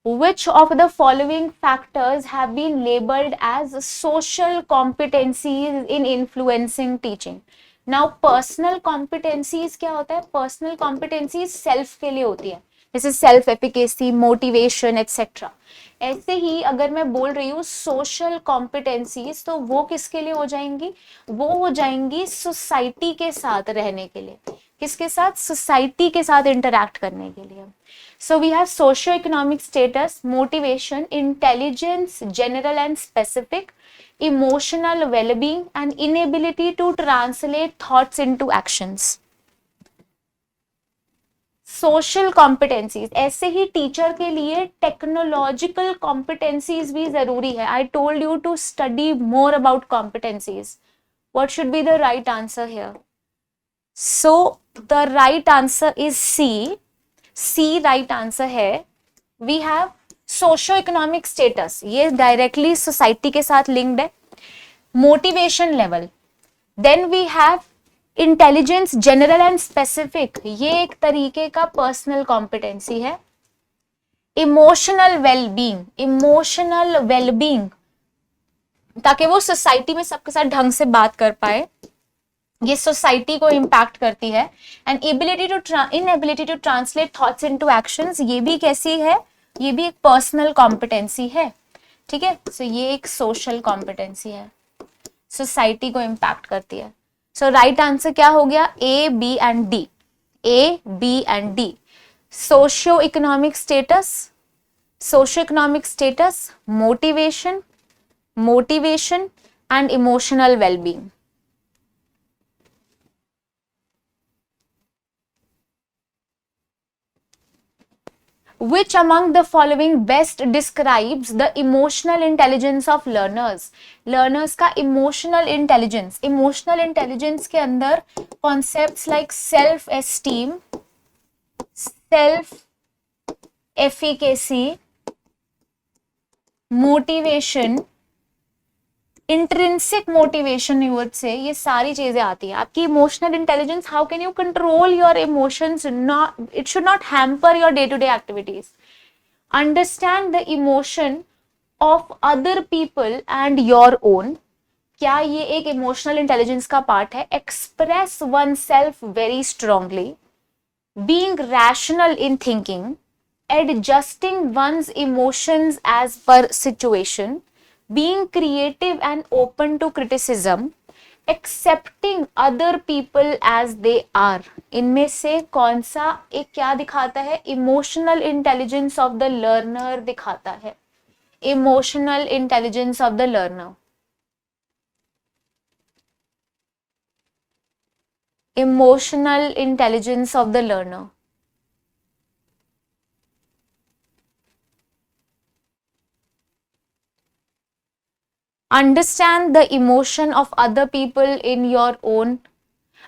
Which of the following factors have been labeled as social competencies in influencing teaching? Now personal competencies क्या होता है? Personal competencies self के लिए होती है, जैसे सेल्फ एफिकेसी, मोटिवेशन एक्सेट्रा. ऐसे ही अगर मैं बोल रही हूँ सोशल कॉम्पिटेंसीज, तो वो किसके लिए हो जाएंगी? वो हो जाएंगी सोसाइटी के साथ रहने के लिए. किसके साथ? सोसाइटी के साथ इंटरैक्ट करने के लिए. So we have socio-economic status, motivation, intelligence, general and specific, emotional well-being, and inability to translate thoughts into actions. Social competencies. ऐसे ही टीचर के लिए टेक्नोलॉजिकल कॉम्पिटेंसीज भी जरूरी है. I told you to study more about competencies. What should be the right answer here? So the right answer is C. C right answer है. We have socio economic status, ये डायरेक्टली सोसाइटी के साथ लिंक्ड है. Motivation level, then we have intelligence general and specific, ये एक तरीके का पर्सनल कॉम्पिटेंसी है. इमोशनल वेलबींग, इमोशनल वेलबींग ताकि वो सोसाइटी में सबके साथ ढंग से बात कर पाए, ये सोसाइटी को इम्पैक्ट करती है. And inability to translate thoughts into actions, ये भी कैसी है? ये भी एक पर्सनल कॉम्पिटेंसी है. ठीक है, सो ये एक सोशल कॉम्पिटेंसी है, सोसाइटी को इम्पैक्ट करती है. सो राइट आंसर क्या हो गया? A, B and D. A, B and D. Socio economic status, socio economic status, motivation, motivation and emotional wellbeing. Which among the following best describes the emotional intelligence of learners? Learners का emotional intelligence. Emotional intelligence के अंदर concepts like self esteem, self efficacy, motivation, intrinsic motivation you would say, ये सारी चीजें आती हैं. आपकी emotional intelligence, how can you control your emotions, not it should not hamper your day to day activities. Understand the emotion of other people and your own, क्या ये एक इमोशनल इंटेलिजेंस का पार्ट है? Express one self very strongly, being rational in thinking, adjusting one's emotions as per situation, being creative and open to criticism, accepting other people as they are. इनमें से कौन सा एक क्या दिखाता है? Emotional intelligence of the learner दिखाता है. Emotional intelligence of the learner, emotional intelligence of the learner. Understand the emotion of other people in your own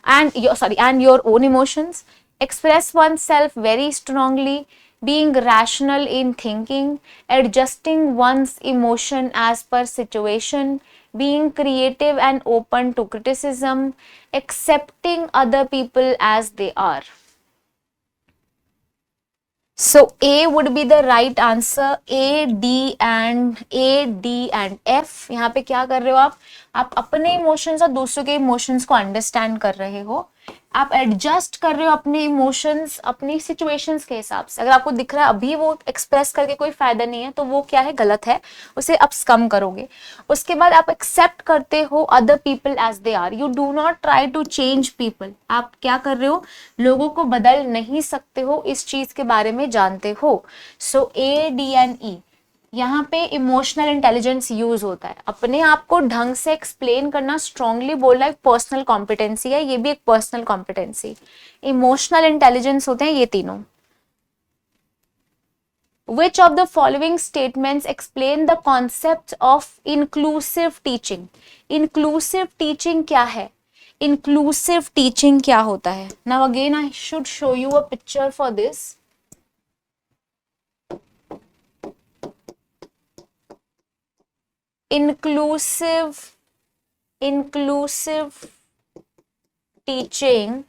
and your own emotions. Express oneself very strongly, being rational in thinking, adjusting one's emotion as per situation, being creative and open to criticism, accepting other people as they are. So A would be the right answer. A, D and F. यहाँ पे क्या कर रहे हो आप अपने इमोशंस और दूसरों के इमोशंस को अंडरस्टैंड कर रहे हो. आप एडजस्ट कर रहे हो अपने इमोशंस अपनी सिचुएशंस के हिसाब से. अगर आपको दिख रहा है अभी वो एक्सप्रेस करके कोई फायदा नहीं है, तो वो क्या है? गलत है, उसे आप कम करोगे. उसके बाद आप एक्सेप्ट करते हो other people as they are. You do not try to change people. आप क्या कर रहे हो? लोगों को बदल नहीं सकते हो, इस चीज के बारे में जानते हो. सो ए, डी एंड ई, यहाँ पे इमोशनल इंटेलिजेंस यूज होता है. अपने आप को ढंग से एक्सप्लेन करना, स्ट्रांगली बोलना एक पर्सनल कॉम्पिटेंसी है. ये भी एक पर्सनल कॉम्पिटेंसी. इमोशनल इंटेलिजेंस होते हैं ये तीनों. Which of the following statements explain the concept of inclusive teaching? Inclusive teaching क्या है? Inclusive teaching क्या होता है? Now again I should show you a picture for this. Inclusive teaching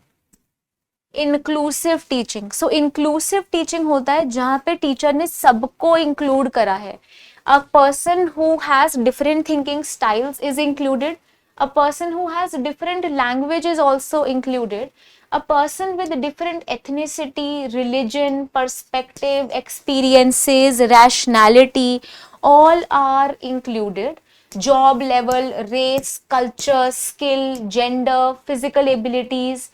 inclusive teaching. So inclusive teaching होता है जहां पे टीचर ने सबको इंक्लूड करा है। A person who has different thinking styles is included, a person who has different language is also included, a person with different ethnicity, religion, perspective, experiences, rationality, all are included. Job level, race, culture, skill, gender, physical abilities,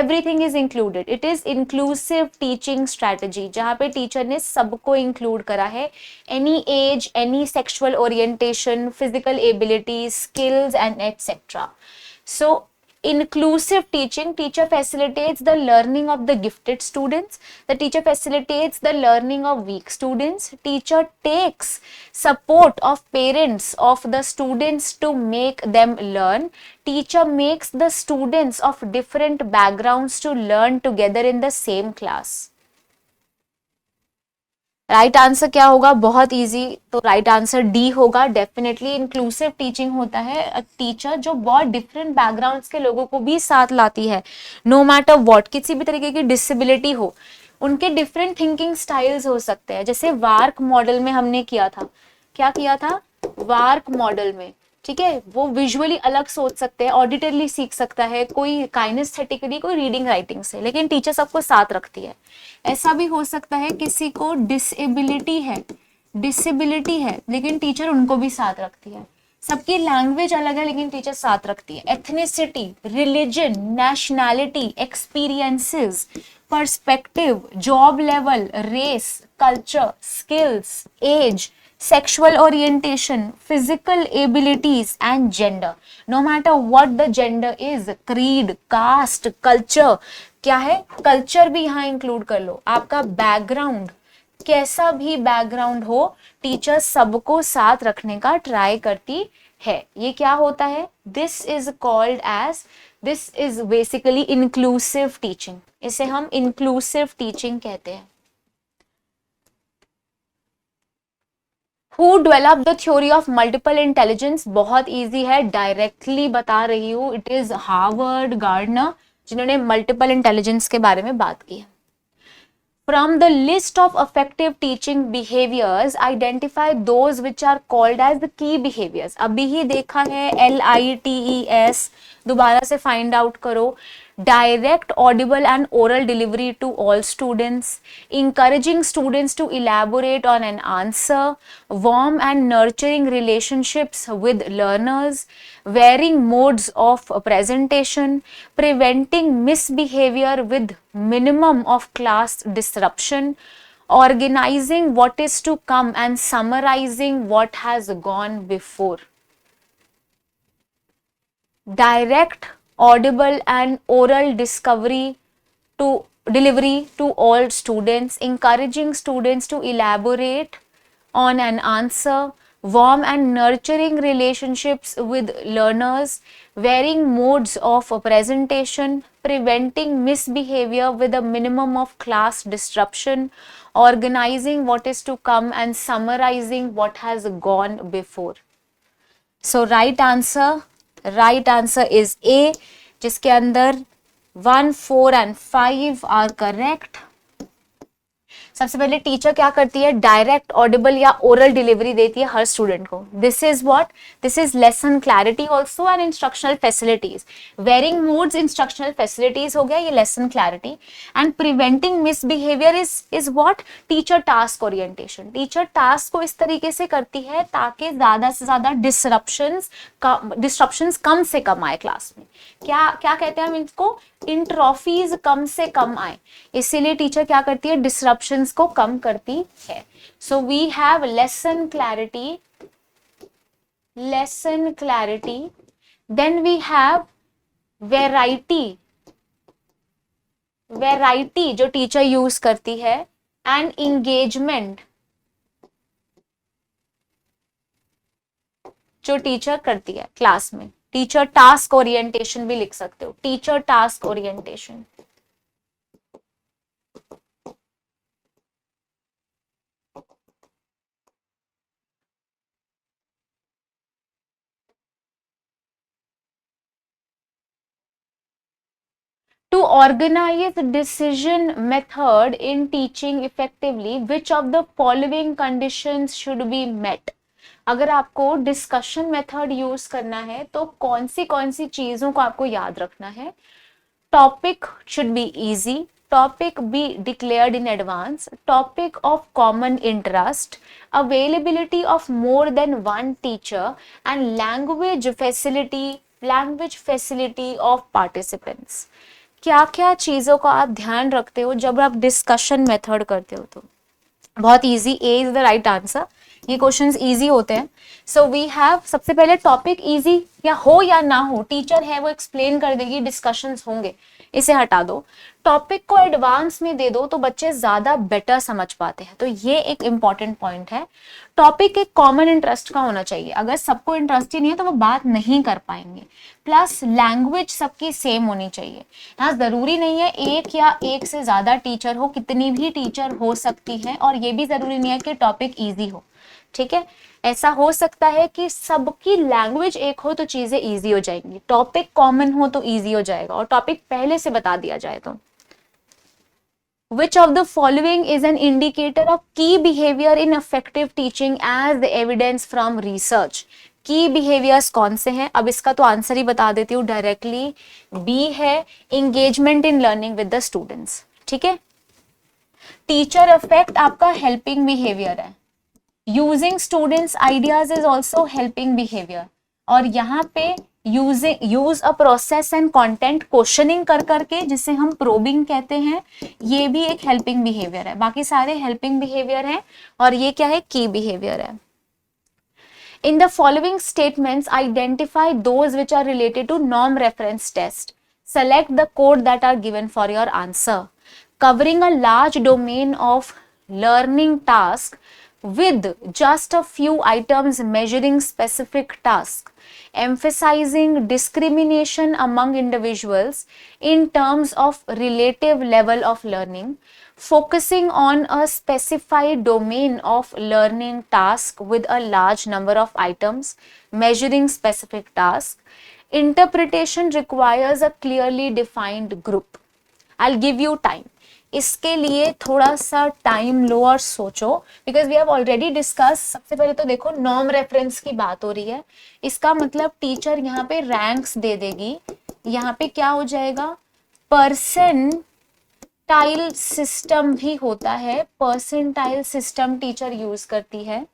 everything is included. It is inclusive teaching strategy जहाँ पे टीचर ने सबको include करा है, any age, any sexual orientation, physical abilities, skills and etc. So inclusive teaching, teacher facilitates the learning of the gifted students, the teacher facilitates the learning of weak students, teacher takes support of parents of the students to make them learn, teacher makes the students of different backgrounds to learn together in the same class. Right answer क्या होगा? बहुत इजी, तो राइट आंसर डी होगा। डेफिनेटली इंक्लूसिव टीचिंग होता है टीचर जो बहुत डिफरेंट बैकग्राउंड्स के लोगों को भी साथ लाती है, नो मैटर व्हाट, किसी भी तरीके की डिसेबिलिटी हो, उनके डिफरेंट थिंकिंग स्टाइल्स हो सकते हैं। जैसे वार्क मॉडल में हमने किया था, क्या किया था वार्क मॉडल में, ठीक है, वो विजुअली अलग सोच सकते हैं, ऑडिटरली सीख सकता है, कोई काइनेस्थेटिकली, कोई रीडिंग राइटिंग से, लेकिन टीचर सबको साथ रखती है। ऐसा भी हो सकता है किसी को डिसेबिलिटी है लेकिन टीचर उनको भी साथ रखती है। सबकी लैंग्वेज अलग है लेकिन टीचर साथ रखती है। Ethnicity, religion, nationality, experiences, perspective, job level, race, culture, skills, age, sexual orientation, physical abilities and gender. No matter what the gender is, creed, caste, culture, क्या है, कल्चर भी यहाँ इंक्लूड कर लो, आपका बैकग्राउंड कैसा भी बैकग्राउंड हो, टीचर सबको साथ रखने का ट्राई करती है। ये क्या होता है? This is basically inclusive teaching, इसे हम इंक्लूसिव टीचिंग कहते हैं। Who develop the theory of multiple intelligence? बहुत इजी है, डायरेक्टली बता रही हूं, इट इज हार्वर्ड गार्डनर जिन्होंने मल्टीपल इंटेलिजेंस के बारे में बात की है। From the list of effective teaching behaviors, identify those which are called as the key behaviors. अभी ही देखा है LITES, दोबारा से find out करो। Direct, audible and oral delivery to all students, encouraging students to elaborate on an answer, warm and nurturing relationships with learners, varying modes of presentation, preventing misbehavior with minimum of class disruption, organizing what is to come and summarizing what has gone before. Direct, audible and oral delivery to all students, encouraging students to elaborate on an answer, warm and nurturing relationships with learners, varying modes of presentation, preventing misbehavior with a minimum of class disruption, organizing what is to come and summarizing what has gone before. So right answer is A, जिसके अंदर 1, 4 and 5 are correct. सबसे पहले टीचर क्या करती है? डायरेक्ट, ऑडिबल या ओरल डिलीवरी देती है हर स्टूडेंट को। This is what? This is lesson clarity also and instructional facilities. Varying modes instructional facilities हो गया, ये lesson clarity. And preventing misbehaviour is what? Teacher task orientation. Teacher task को इस तरीके से करती है ताकि ज्यादा से ज्यादा डिस्ट्रप्शंस कम से कम आए क्लास में। क्या क्या कहते हैं हम इसको? इंट्रॉफीज कम से कम आए, इसीलिए टीचर क्या करती है? डिस्ट्रप्शंस को कम करती है। So we have lesson clarity, then we have variety जो टीचर यूज करती है, एंड इंगेजमेंट जो टीचर करती है क्लास में। टीचर टास्क ओरिएंटेशन भी लिख सकते हो, teacher task orientation. To organize decision method in teaching effectively, which of the following conditions should be met? अगर आपको डिस्कशन मेथड यूज करना है तो कौन सी चीजों को आपको याद रखना है? Topic should be easy, topic be declared in advance, topic of common interest, availability of more than one teacher and language facility of participants. क्या क्या चीजों का आप ध्यान रखते हो जब आप डिस्कशन मेथड करते हो? तो बहुत easy, A is the right answer. ये क्वेश्चंस इजी होते हैं। सो वी हैव, सबसे पहले टॉपिक इजी या ना हो, टीचर है वो एक्सप्लेन कर देगी, डिस्कशंस होंगे, इसे हटा दो। टॉपिक को एडवांस में दे दो तो बच्चे ज्यादा बेटर समझ पाते हैं, तो ये एक इंपॉर्टेंट पॉइंट है। टॉपिक एक कॉमन इंटरेस्ट का होना चाहिए, अगर सबको इंटरेस्ट ही नहीं है तो वो बात नहीं कर पाएंगे। प्लस लैंग्वेज सबकी सेम होनी चाहिए। यहाँ जरूरी नहीं है एक या एक से ज्यादा टीचर हो, कितनी भी टीचर हो सकती है, और ये भी जरूरी नहीं है कि टॉपिक ईजी हो, ठीक है। ऐसा हो सकता है कि सबकी लैंग्वेज एक हो तो चीजें इजी हो जाएंगी, टॉपिक कॉमन हो तो इजी हो जाएगा, और टॉपिक पहले से बता दिया जाए तो। Which of the following is an indicator of key behavior in effective teaching as the evidence from research? की बिहेवियर्स कौन से हैं? अब इसका तो आंसर ही बता देती हूँ डायरेक्टली, बी है engagement in learning with the students, ठीक है। टीचर इफेक्ट आपका हेल्पिंग बिहेवियर है, using students ideas is also helping behaviour, और यहाँ पे use a process and content questioning कर करके, जिसे हम प्रोबिंग कहते हैं, ये भी एक हेल्पिंग बिहेवियर है। बाकी सारे हेल्पिंग बिहेवियर है, और ये क्या है? की बिहेवियर है। In the following statements, identify those which are related to norm reference test. Select the code that are given for your answer. Covering a large domain of learning task with just a few items measuring specific task. Emphasizing discrimination among individuals in terms of relative level of learning. Focusing on a specified domain of learning task with a large number of items, measuring specific task. Interpretation requires a clearly defined group. I'll give you time. इसके लिए थोड़ा सा टाइम लो और सोचो, because we have already discuss. सबसे पहले तो देखो, नॉर्म रेफरेंस की बात हो रही है, इसका मतलब टीचर यहाँ पे रैंक्स दे देगी। यहाँ पे क्या हो जाएगा? परसेंटाइल सिस्टम भी होता है, परसेंटाइल सिस्टम टीचर यूज करती है,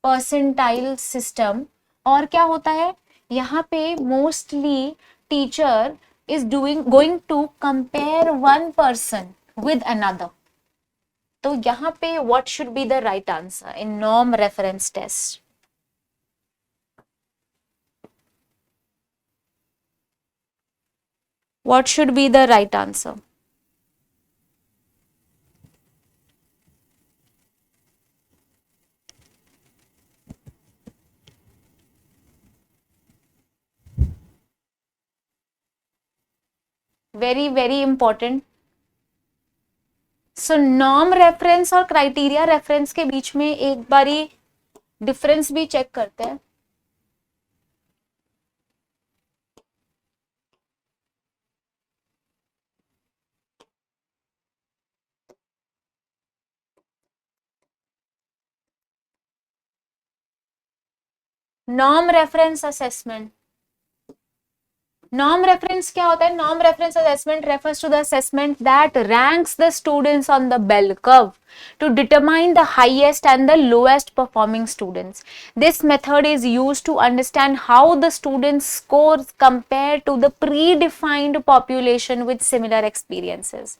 परसेंटाइल सिस्टम। और क्या होता है यहाँ पे? Mostly teacher is going to compare one person with another. तो यहाँ पे what should be the right answer in norm reference test? What should be the right answer? Very, very important. So norm reference और क्राइटेरिया रेफरेंस के बीच में एक बारी डिफरेंस भी चेक करते हैं। Norm reference assessment, norm reference क्या होता है? Norm reference assessment refers to the assessment that ranks the students on the bell curve to determine the highest and the lowest performing students. This method is used to understand how the students scores compare to the predefined population with similar experiences.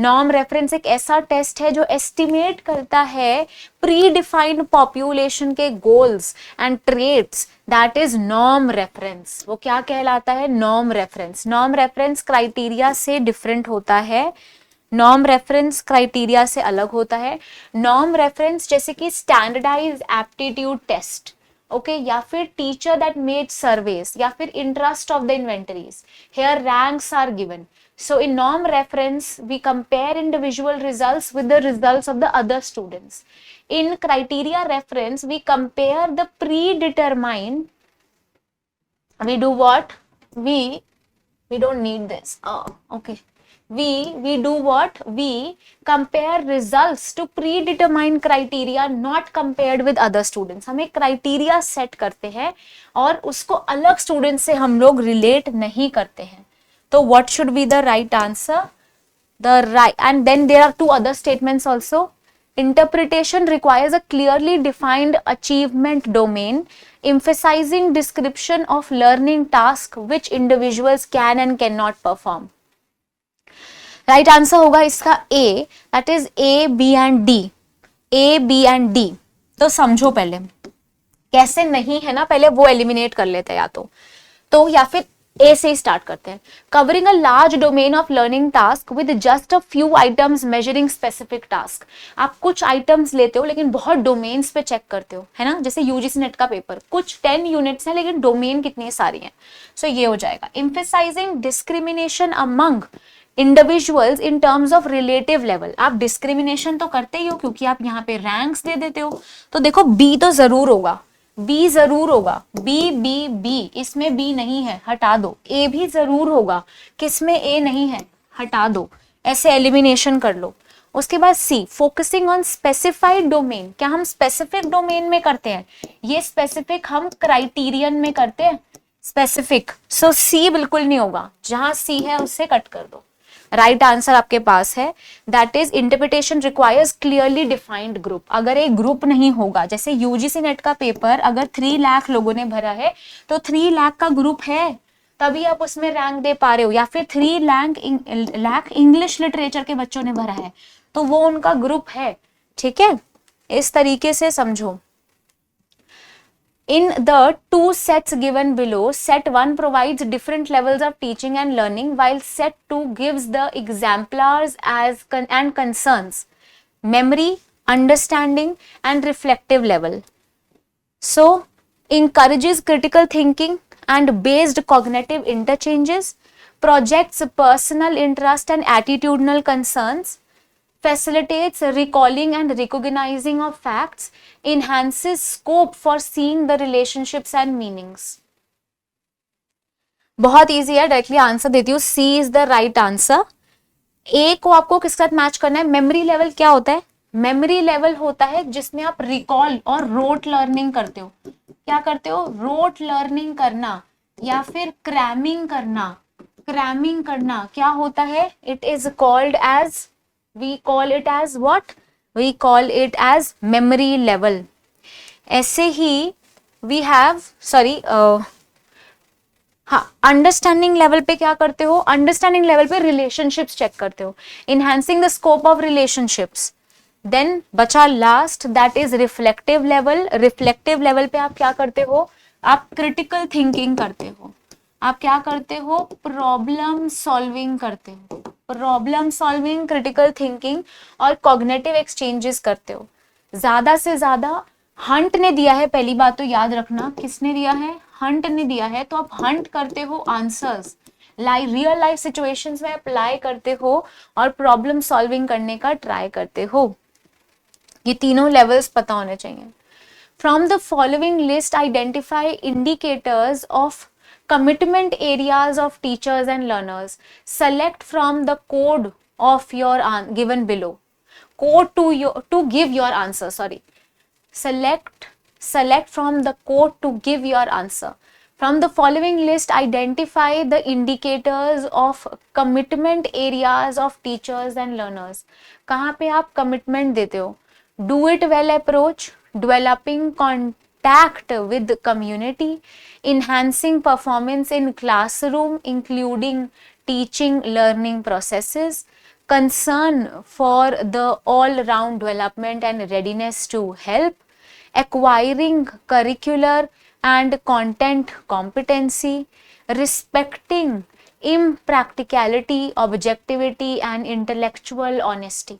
Norm reference एक ऐसा टेस्ट है जो एस्टिमेट करता है प्री डिफाइंड पॉपुलेशन के goals and traits, that is norm reference. वो क्या कहलाता है? Norm reference. Norm reference criteria से डिफरेंट होता है, नॉर्म रेफरेंस क्राइटेरिया से अलग होता है। नॉर्म रेफरेंस जैसे कि स्टैंडर्डाइज एप्टीट्यूड टेस्ट, ओके, या फिर टीचर दैट मेड सर्वेस, या फिर interest of the inventories, here ranks are given. So in norm reference, we compare individual results with the results of the other students. In criteria reference, we compare the predetermined. We do what? We don't need this. Oh, okay. we do what? We compare results to predetermined criteria not compared with other students. हम एक criteria set करते हैं और उसको अलग students से हम लोग relate नहीं करते हैं. तो what should be the right answer? The right, and then there are two other statements also. Interpretation requires a clearly defined achievement domain, emphasizing description of learning task which individuals can and cannot perform. Right answer होगा इसका A, that is A B and D. A B and D. तो समझो पहले कैसे नहीं है ना, पहले वो एलिमिनेट कर लेते हैं या फिर ए से ही स्टार्ट करते हैं. Covering a large domain of learning task with just a few items measuring specific task. आप कुछ आइटम्स लेते हो लेकिन बहुत डोमेन्स पे चेक करते हो, है ना. जैसे यूजीसी नेट का पेपर कुछ 10 यूनिट्स है लेकिन डोमेन कितनी सारी हैं. सो ये हो जाएगा. Emphasizing discrimination among individuals in terms of relative level. आप डिस्क्रिमिनेशन तो करते ही हो क्योंकि आप यहाँ पे रैंक्स दे देते हो. तो देखो बी तो जरूर होगा, बी जरूर होगा. बी बी बी, इसमें बी नहीं है, हटा दो. ए भी जरूर होगा, किसमें ए नहीं है, हटा दो. ऐसे एलिमिनेशन कर लो. उसके बाद सी, फोकसिंग ऑन स्पेसिफाइड डोमेन. क्या हम स्पेसिफिक डोमेन में करते हैं? ये स्पेसिफिक हम क्राइटेरियन में करते हैं, स्पेसिफिक. सो सी बिल्कुल नहीं होगा, जहां सी है उससे कट कर दो. राइट आंसर आपके पास है, that is interpretation requires clearly defined group. अगर एक ग्रुप नहीं होगा, जैसे यूजीसी नेट का पेपर अगर 3 लाख लोगों ने भरा है तो 3 लाख का ग्रुप है तभी आप उसमें रैंक दे पा रहे हो. या फिर 3 लाख इंग्लिश लिटरेचर के बच्चों ने भरा है तो वो उनका ग्रुप है. ठीक है, इस तरीके से समझो. In the two sets given below, set 1 provides different levels of teaching and learning, while set 2 gives the exemplars and concerns memory, understanding, and reflective level. So, encourages critical thinking and based cognitive interchanges, projects personal interest and attitudinal concerns, facilitates recalling and recognizing of facts, enhances scope for seeing the relationships and meanings. बहुत इजी है, डायरेक्टली आंसर देती हूँ. सी इज द राइट आंसर. ए को आपको किसके साथ मैच करना है? मेमोरी लेवल क्या होता है? मेमोरी लेवल होता है जिसमें आप रिकॉल और रोट लर्निंग करते हो. क्या करते हो? रोट लर्निंग करना या फिर क्रैमिंग करना. क्रैमिंग करना क्या होता है? It is called as, we call it as what? We call it as memory level. ऐसे ही we have, हाँ, अंडरस्टैंडिंग लेवल पे क्या करते हो? अंडरस्टैंडिंग लेवल पे रिलेशनशिप्स चेक करते हो, enhancing the scope of relationships. Then बचा last, that is reflective level. Reflective level पे आप क्या करते हो? आप क्रिटिकल थिंकिंग करते हो. आप क्या करते हो? प्रॉब्लम सॉल्विंग करते हो. प्रॉब्लम सॉल्विंग, क्रिटिकल थिंकिंग और कॉग्निटिव एक्सचेंजेस करते हो. ज्यादा से ज्यादा हंट ने दिया है, पहली बात तो याद रखना. किसने दिया है? हंट ने दिया है. तो आप हंट करते हो आंसर्स, रियल लाइफ सिचुएशंस में अप्लाई करते हो और प्रॉब्लम सॉल्विंग करने का ट्राई करते हो. ये तीनों लेवल्स पता होने चाहिए. From the following list identify indicators of commitment areas of teachers and learners. Select from the code of your given below. Code to give your answer. Select from the code to give your answer. From the following list, identify the indicators of commitment areas of teachers and learners. कहाँ पे आप commitment देते हो? Do it well approach, developing contact with community, enhancing performance in classroom including teaching learning processes, concern for the all round development and readiness to help, acquiring curricular and content competency, respecting impracticality, objectivity and intellectual honesty.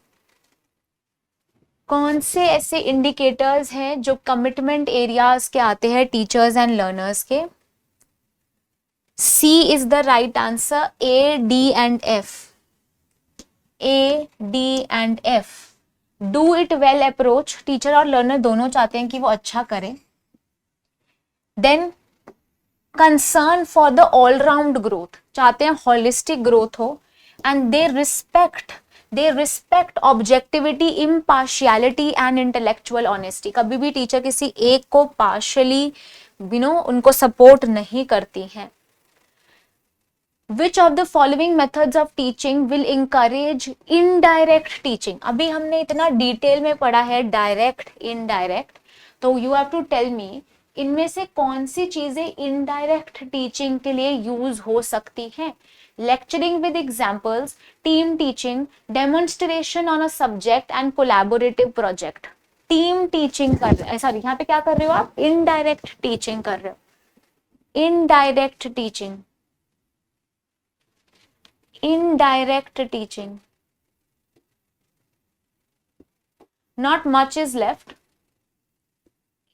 कौन से ऐसे इंडिकेटर्स हैं जो कमिटमेंट एरियाज के आते हैं टीचर्स एंड लर्नर्स के? C is the right answer. A, D and F. A, D and F. Do it well approach, teacher और लर्नर दोनों चाहते हैं कि वो अच्छा करें. Then concern for the all round growth, चाहते हैं होलिस्टिक ग्रोथ हो. and they respect objectivity, impartiality and intellectual honesty. कभी भी टीचर किसी एक को partially उनको सपोर्ट नहीं करती हैं. Which of the following methods of teaching will encourage indirect teaching? अभी हमने इतना डिटेल में पढ़ा है डायरेक्ट इनडायरेक्ट, तो you have to tell me इनमें से कौन सी चीजें इनडायरेक्ट टीचिंग के लिए यूज हो सकती हैं. Lecturing with examples, team teaching, demonstration on a subject and collaborative project. Team teaching कर रहे हैं, सॉरी यहाँ पे क्या कर रहे हो आप, इनडायरेक्ट टीचिंग कर रहे हो. Indirect teaching, indirect teaching, not much is left.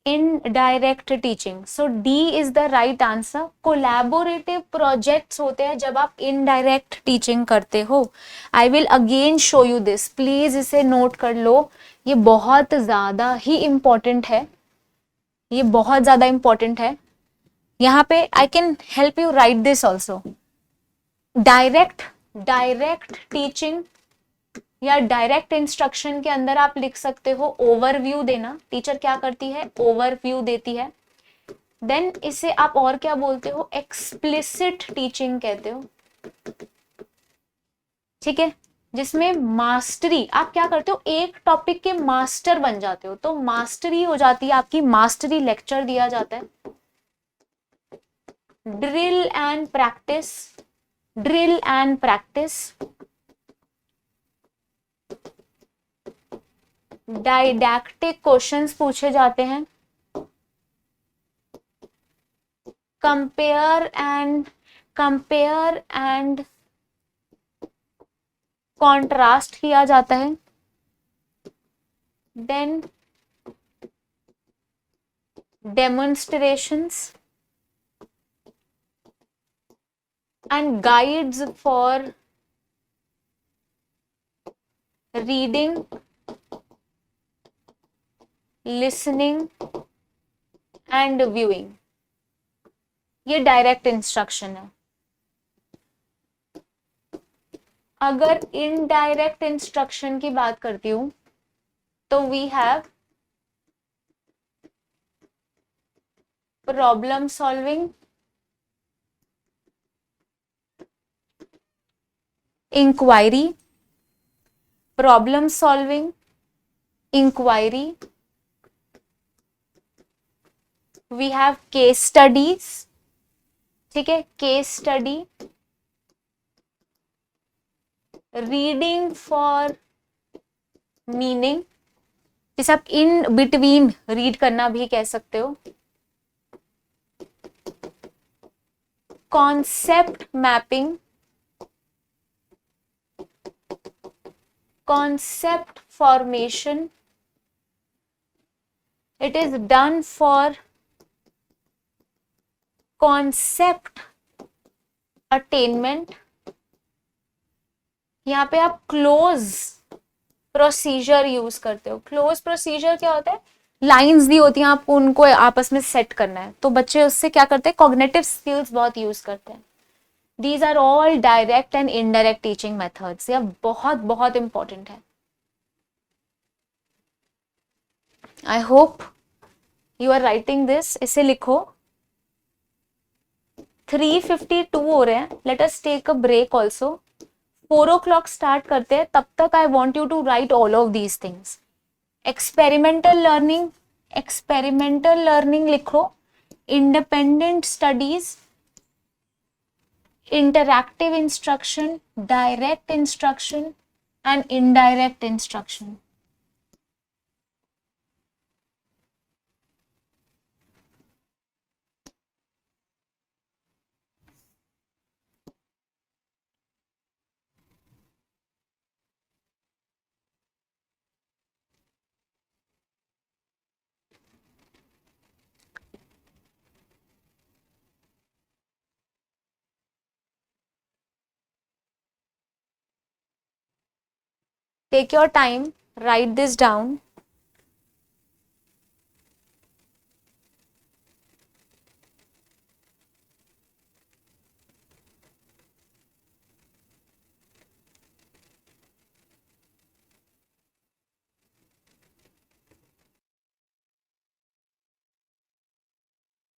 Indirect teaching, so D is the right answer. Collaborative projects होते हैं जब आप indirect teaching करते हो. I will again show you this, please इसे नोट कर लो, ये बहुत ज्यादा ही important है, ये बहुत ज्यादा important है. यहाँ पे I can help you write this also. Direct teaching या डायरेक्ट इंस्ट्रक्शन के अंदर आप लिख सकते हो ओवरव्यू देना. टीचर क्या करती है, ओवरव्यू देती है. देन इसे आप और क्या बोलते हो, एक्सप्लिसिट टीचिंग कहते हो. ठीक है, जिसमें मास्टरी, आप क्या करते हो, एक टॉपिक के मास्टर बन जाते हो, तो मास्टरी हो जाती है आपकी, मास्टरी लेक्चर दिया जाता है. Drill and practice, drill and practice, didactic questions पूछे जाते हैं. कंपेयर एंड कॉन्ट्रास्ट किया जाता है. Then demonstrations and guides for reading, listening and viewing. ये डायरेक्ट इंस्ट्रक्शन है. अगर इनडायरेक्ट इंस्ट्रक्शन की बात करती हूं तो we have problem solving, inquiry, problem solving, inquiry. We have case studies. ठीक है, case study, reading for meaning, जिसे आप in between read करना भी कह सकते हो. concept mapping, concept formation, it is done for concept attainment. यहाँ पे आप क्लोज प्रोसीजर यूज करते हो. क्लोज प्रोसीजर क्या होता है, लाइंस दी होती हैं, आपको उनको आपस में सेट करना है, तो बच्चे उससे क्या करते हैं, कॉग्निटिव स्किल्स बहुत यूज करते हैं. These are all direct and indirect teaching methods. ये बहुत बहुत इंपॉर्टेंट है. I hope you are writing this. इसे लिखो. 3:52 हो रहे हैं. Let us take a break also. 4 o'clock start करते हैं. तब तक I want you to write all of these things. Experimental learning लिखो. Independent studies, interactive instruction, direct instruction and indirect instruction. Take your time, write this down.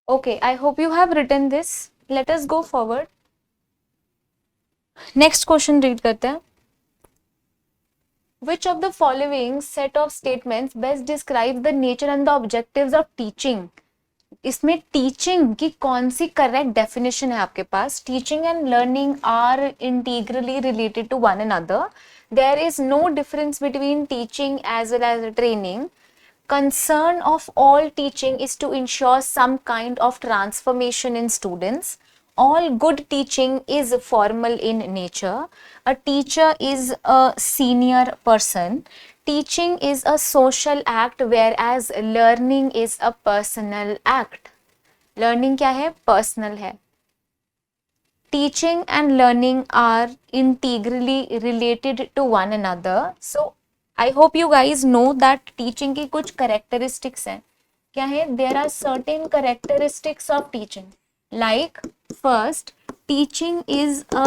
Okay, I hope you have written this. Let us go forward. Next question read करते हैं. Which of the following set of statements best describes the nature and the objectives of teaching? इसमें टीचिंग की कौन सी करेक्ट डेफिनेशन है आपके पास? Teaching and learning are integrally related to one another. There is no difference between teaching as well as training. Concern of all teaching is to ensure some kind of transformation in students. All good teaching is formal in nature. A teacher is a senior person. Teaching is a social act, whereas learning is a personal act. Learning क्या है? Personal है. Teaching and learning are integrally related to one another. So I hope you guys know that teaching की कुछ characteristics हैं. क्या है? There are certain characteristics of teaching. Like first, teaching is a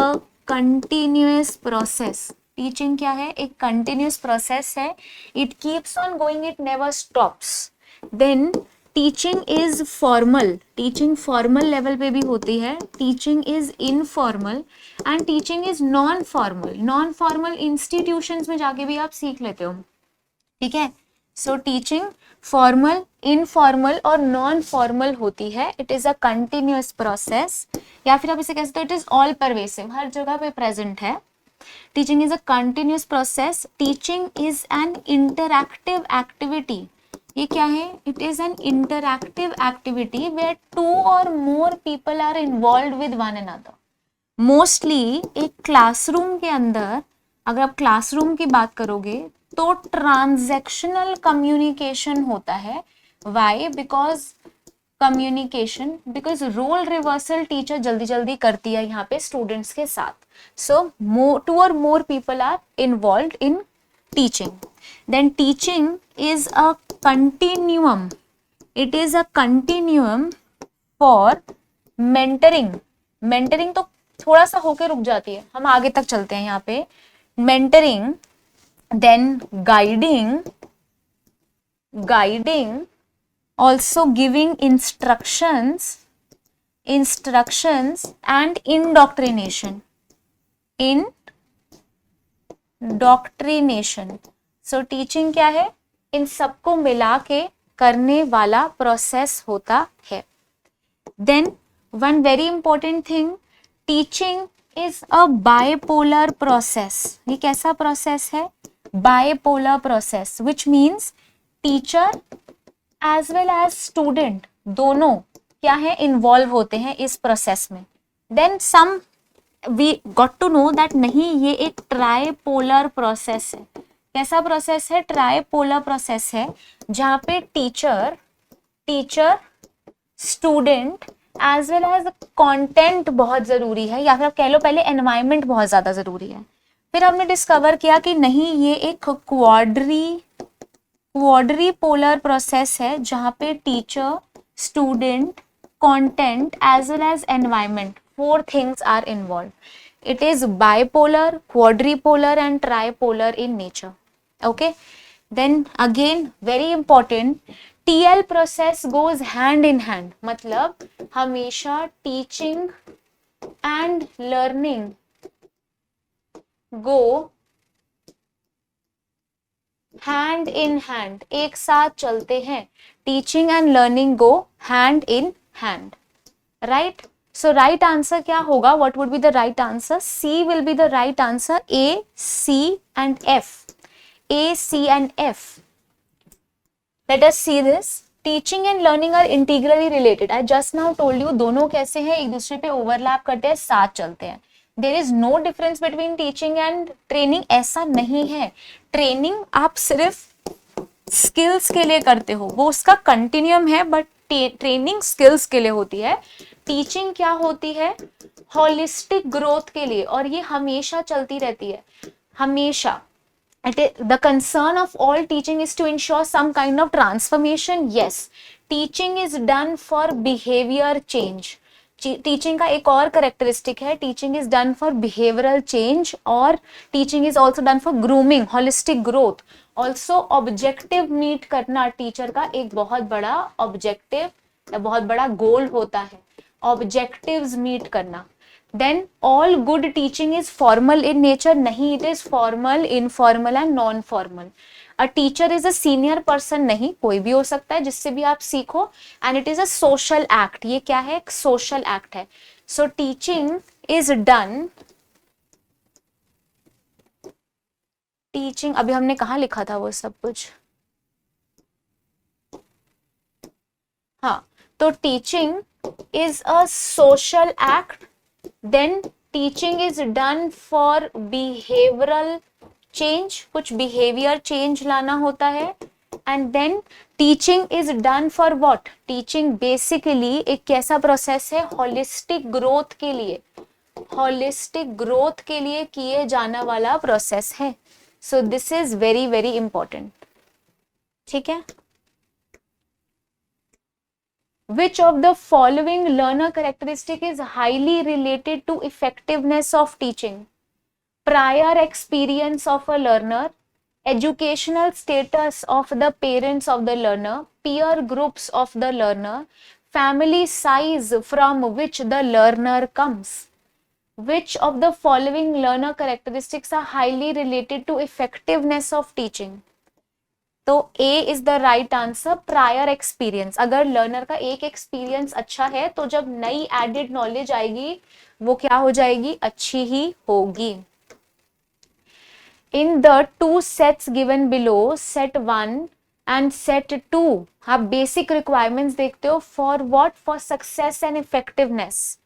continuous process. Teaching क्या है? एक continuous process है. It keeps on going. It never stops. Then teaching is formal. Teaching formal level पे भी होती है. Teaching is informal and teaching is non formal. Non formal institutions में जाके भी आप सीख लेते हो. ठीक है. सो टीचिंग फॉर्मल, इनफॉर्मल और नॉन फॉर्मल होती है. It is a continuous process, या फिर आप इसे कह सकते हो इट इज ऑल परवेसिव, हर जगह पे प्रेजेंट है. Teaching is a continuous process. Teaching is an interactive activity. ये क्या है? It is an interactive activity where two और more people are involve with one another. Mostly एक क्लासरूम के अंदर, अगर आप क्लासरूम की बात करोगे तो ट्रांजैक्शनल कम्युनिकेशन होता है. Why? Because communication, because role reversal teacher जल्दी जल्दी करती है यहाँ पे स्टूडेंट्स के साथ. सो टू और more people are involve in teaching. Then teaching is a continuum. It is a continuum for mentoring. Mentoring तो थोड़ा सा होके रुक जाती है, हम आगे तक चलते हैं यहाँ पे. Mentoring, then guiding, also giving instructions and indoctrination. Doctrination. So teaching क्या है? इन सबको मिला के करने वाला प्रोसेस होता है. Then one very important thing, teaching is a bipolar process. ये कैसा प्रोसेस है? Bipolar process, which means teacher as well as student दोनों क्या है? इन्वॉल्व होते हैं इस प्रोसेस में. Then some we got to know that नहीं, ये एक ट्राइपोलर प्रोसेस है. कैसा प्रोसेस है? ट्राइपोलर प्रोसेस है जहाँ पे teacher student as well as content बहुत जरूरी है, या फिर आप कह लो पहले एनवायरनमेंट बहुत ज्यादा जरूरी है. फिर हमने डिस्कवर किया कि नहीं, ये एक क्वाड्री पोलर प्रोसेस है जहाँ पे teacher, student, content as well as environment, four things are involved. It is bipolar, quadripolar and tripolar in nature. Okay. Then again very important, TL process goes hand in hand. मतलब हमेशा teaching and learning go hand in hand. एक साथ चलते हैं. Teaching and learning go hand in hand. Right? So right answer क्या होगा? What would be the right answer? C will be the right answer. A, C and F. A, C and F. Let us see this. Teaching and learning are integrally related. I just now told you दोनों कैसे हैं, एक दूसरे पे ओवरलैप करते हैं, साथ चलते हैं. There is no difference between teaching and training. ऐसा नहीं है. ट्रेनिंग आप सिर्फ स्किल्स के लिए करते हो, वो उसका कंटिन्यूम है, बट ट्रेनिंग स्किल्स के लिए होती है. टीचिंग क्या होती है? होलिस्टिक ग्रोथ के लिए, और ये हमेशा चलती रहती है, हमेशा. The concern of all teaching is to ensure some kind of transformation. Yes, teaching is done for behavior change. Teaching का एक और करेक्टरिस्टिक है, teaching is done for behavioural change, और teaching is also done for grooming, holistic growth. Also objective meet करना टीचर का एक बहुत बड़ा ऑब्जेक्टिव या बहुत बड़ा गोल होता है, ऑब्जेक्टिव्स मीट करना। Then all good teaching is formal in nature, नहीं, it is formal, informal and non formal. A teacher is a senior person, नहीं, कोई भी हो सकता है जिससे भी आप सीखो। And it is a social act, ये क्या है, एक सोशल एक्ट है। So teaching is done, teaching अभी हमने कहाँ लिखा था वो सब कुछ, हाँ, तो teaching is a social act, then teaching is done for behavioural change, कुछ बिहेवियर चेंज लाना होता है। And then teaching is done for what, teaching basically एक कैसा प्रोसेस है, होलिस्टिक ग्रोथ के लिए, होलिस्टिक ग्रोथ के लिए किए जाने वाला प्रोसेस है। सो this is very very important, ठीक है। Which of the following learner characteristic is highly related to effectiveness of teaching? Prior experience of a learner, educational status of the parents of the learner, peer groups of the learner, family size from which the learner comes. Which of the following learner characteristics are highly related to effectiveness of teaching? तो A is the right answer, prior experience. अगर लर्नर का एक एक्सपीरियंस अच्छा है तो जब नई एडेड नॉलेज आएगी वो क्या हो जाएगी, अच्छी ही होगी। In the two sets given below, set 1 and set 2, आप बेसिक रिक्वायरमेंट्स देखते हो for what, for success and effectiveness,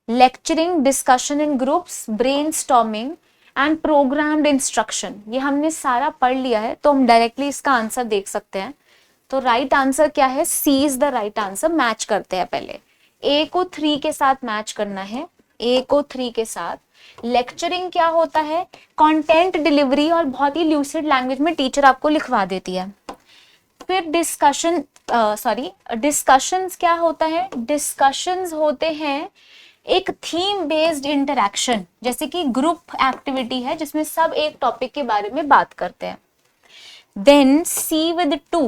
lecturing, discussion in groups, brainstorming and programmed instruction. ये हमने सारा पढ़ लिया है तो हम डायरेक्टली इसका आंसर देख सकते हैं। तो राइट आंसर क्या है, C is the right answer. Match करते हैं, पहले ए को 3 के साथ मैच करना है, ए को 3 के साथ। लेक्चरिंग क्या होता है, कंटेंट डिलीवरी, और बहुत ही ल्यूसिड लैंग्वेज में टीचर आपको लिखवा देती है। फिर डिस्कशन, डिस्कशंस क्या होता है, डिस्कशंस होते हैं एक थीम बेस्ड इंटरेक्शन, जैसे कि ग्रुप एक्टिविटी है जिसमें सब एक टॉपिक के बारे में बात करते हैं। देन सी विद 2,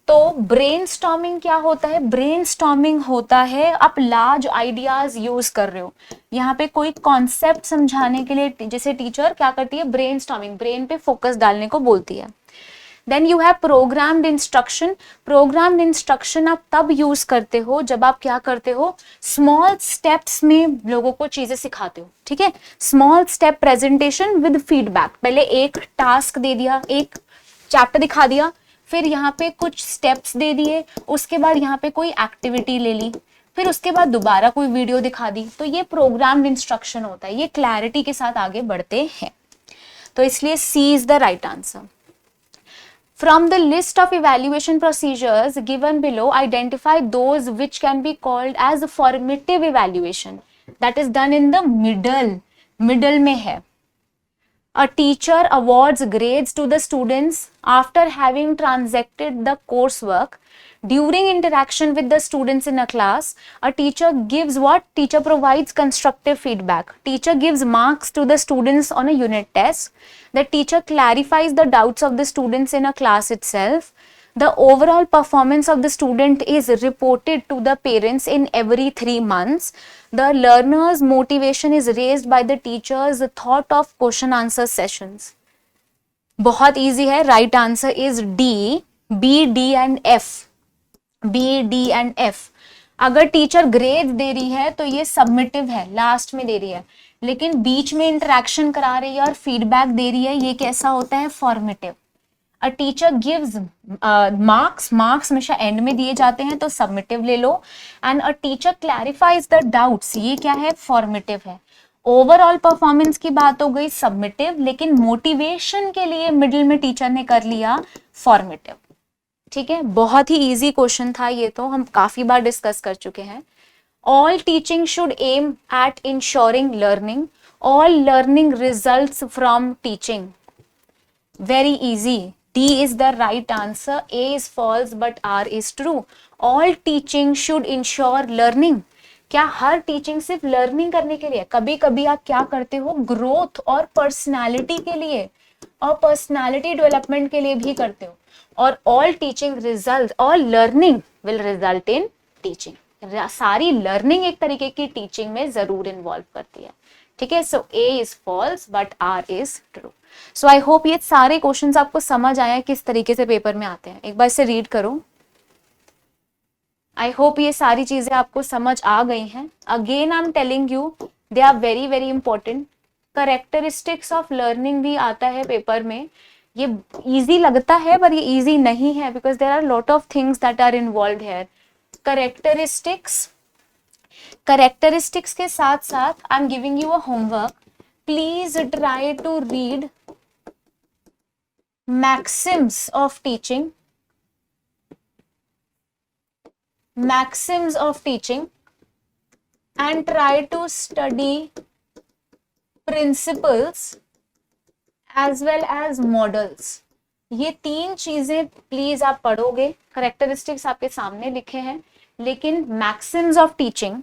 तो ब्रेनस्टॉर्मिंग क्या होता है, ब्रेनस्टॉर्मिंग होता है आप लार्ज आइडियाज यूज कर रहे हो, यहाँ पे कोई कॉन्सेप्ट समझाने के लिए जैसे टीचर क्या करती है, ब्रेनस्टॉर्मिंग, ब्रेन पे फोकस डालने को बोलती है। Then you have programmed instruction, programmed instruction आप तब यूज करते हो जब आप क्या करते हो, स्मॉल स्टेप्स में लोगों को चीजें सिखाते हो, ठीक है। Small step presentation with feedback, पहले एक टास्क दे दिया, एक चैप्टर दिखा दिया, फिर यहाँ पे कुछ स्टेप्स दे दिए, उसके बाद यहाँ पे कोई एक्टिविटी ले ली, फिर उसके बाद दोबारा कोई वीडियो दिखा दी, तो ये प्रोग्राम्ड इंस्ट्रक्शन होता है। ये क्लैरिटी के साथ आगे बढ़ते हैं, तो इसलिए C is the right answer. From the list of evaluation procedures given below, identify those which can be called as formative evaluation. That is done in the middle. Middle में है. A teacher awards grades to the students after having transacted the coursework. During interaction with the students in a class, a teacher gives what? Teacher provides constructive feedback. Teacher gives marks to the students on a unit test. The teacher clarifies the doubts of the students in a class itself. The overall performance of the student is reported to the parents in every 3 months. The learner's motivation is raised by the teacher's thought of question answer sessions. बहुत easy है, right answer is D, B, D and F. B, D and F. अगर टीचर ग्रेड दे रही है तो ये सबमिटिव है, लास्ट में दे रही है, लेकिन बीच में इंटरेक्शन करा रही है और फीडबैक दे रही है, ये कैसा होता है, formative. A teacher gives marks, marks हमेशा एंड में दिए जाते हैं तो सबमिटिव ले लो। And a teacher clarifies the doubts, ये क्या है, फॉर्मेटिव है। ओवरऑल परफॉर्मेंस की बात हो गई सबमिटिव, लेकिन मोटिवेशन के लिए मिडिल में टीचर ने कर लिया फॉर्मेटिव, ठीक है। बहुत ही इजी क्वेश्चन था ये, तो हम काफी बार डिस्कस कर चुके हैं। All teaching should aim at ensuring learning, all learning results from teaching. Very easy, D is the right answer, A is false but R is true. All teaching should ensure learning. क्या हर टीचिंग सिर्फ लर्निंग करने के लिए? कभी कभी आप क्या करते हो, ग्रोथ और पर्सनालिटी के लिए और पर्सनालिटी डेवलपमेंट के लिए भी करते हो। और all teaching result, all learning will result in teaching, सारी लर्निंग एक तरीके की टीचिंग में जरूर इन्वॉल्व करती है, ठीक है। So A is false but R is true. So I hope ये सारे क्वेश्चंस आपको समझ आए किस तरीके से पेपर में आते हैं। एक बार इसे रीड करो। आई होप ये सारी चीजें आपको समझ आ गई हैं। Again I am telling you they are very very important. Characteristics of learning भी आता है पेपर में। ये इजी लगता है पर ये इजी नहीं है, because there are lot of things that are involve here. Characteristics के साथ साथ I am giving you a homework. Please try to read maxims of teaching, maxims of teaching, and try to study principles as well as models। ये 3 चीजें प्लीज आप पढ़ोगे। करेक्टरिस्टिक्स आपके सामने लिखे हैं, लेकिन maxims of teaching,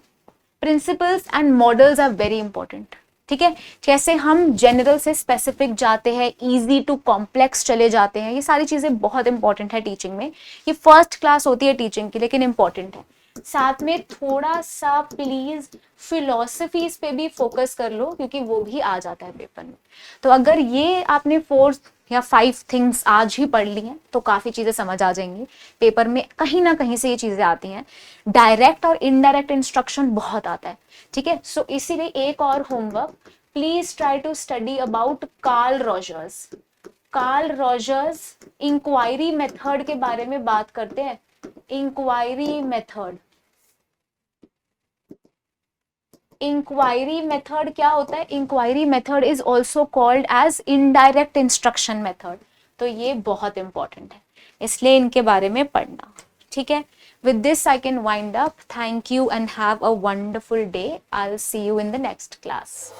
principles and models are very important, ठीक है। जैसे हम जनरल से स्पेसिफिक जाते हैं, इजी टू कॉम्प्लेक्स चले जाते हैं, ये सारी चीजें बहुत इंपॉर्टेंट है टीचिंग में। ये फर्स्ट क्लास होती है टीचिंग की, लेकिन इंपॉर्टेंट है। साथ में थोड़ा सा प्लीज फिलॉसफीज पे भी फोकस कर लो, क्योंकि वो भी आ जाता है पेपर में। तो अगर ये आपने 4 या 5 थिंग्स आज ही पढ़ ली हैं तो काफी चीजें समझ आ जाएंगी। पेपर में कहीं ना कहीं से ये चीजें आती हैं। डायरेक्ट और इनडायरेक्ट इंस्ट्रक्शन बहुत आता है, ठीक है। सो इसीलिए एक और homework, please try to study about Carl Rogers. Carl Rogers inquiry method के बारे में बात करते हैं। इंक्वायरी मेथड, इंक्वायरी मेथड क्या होता है? Inquiry method is also called as indirect instruction method. तो ये बहुत इंपॉर्टेंट है, इसलिए इनके बारे में पढ़ना, ठीक है। With this I can wind up. Thank you and have a wonderful day. I will see you in the next class.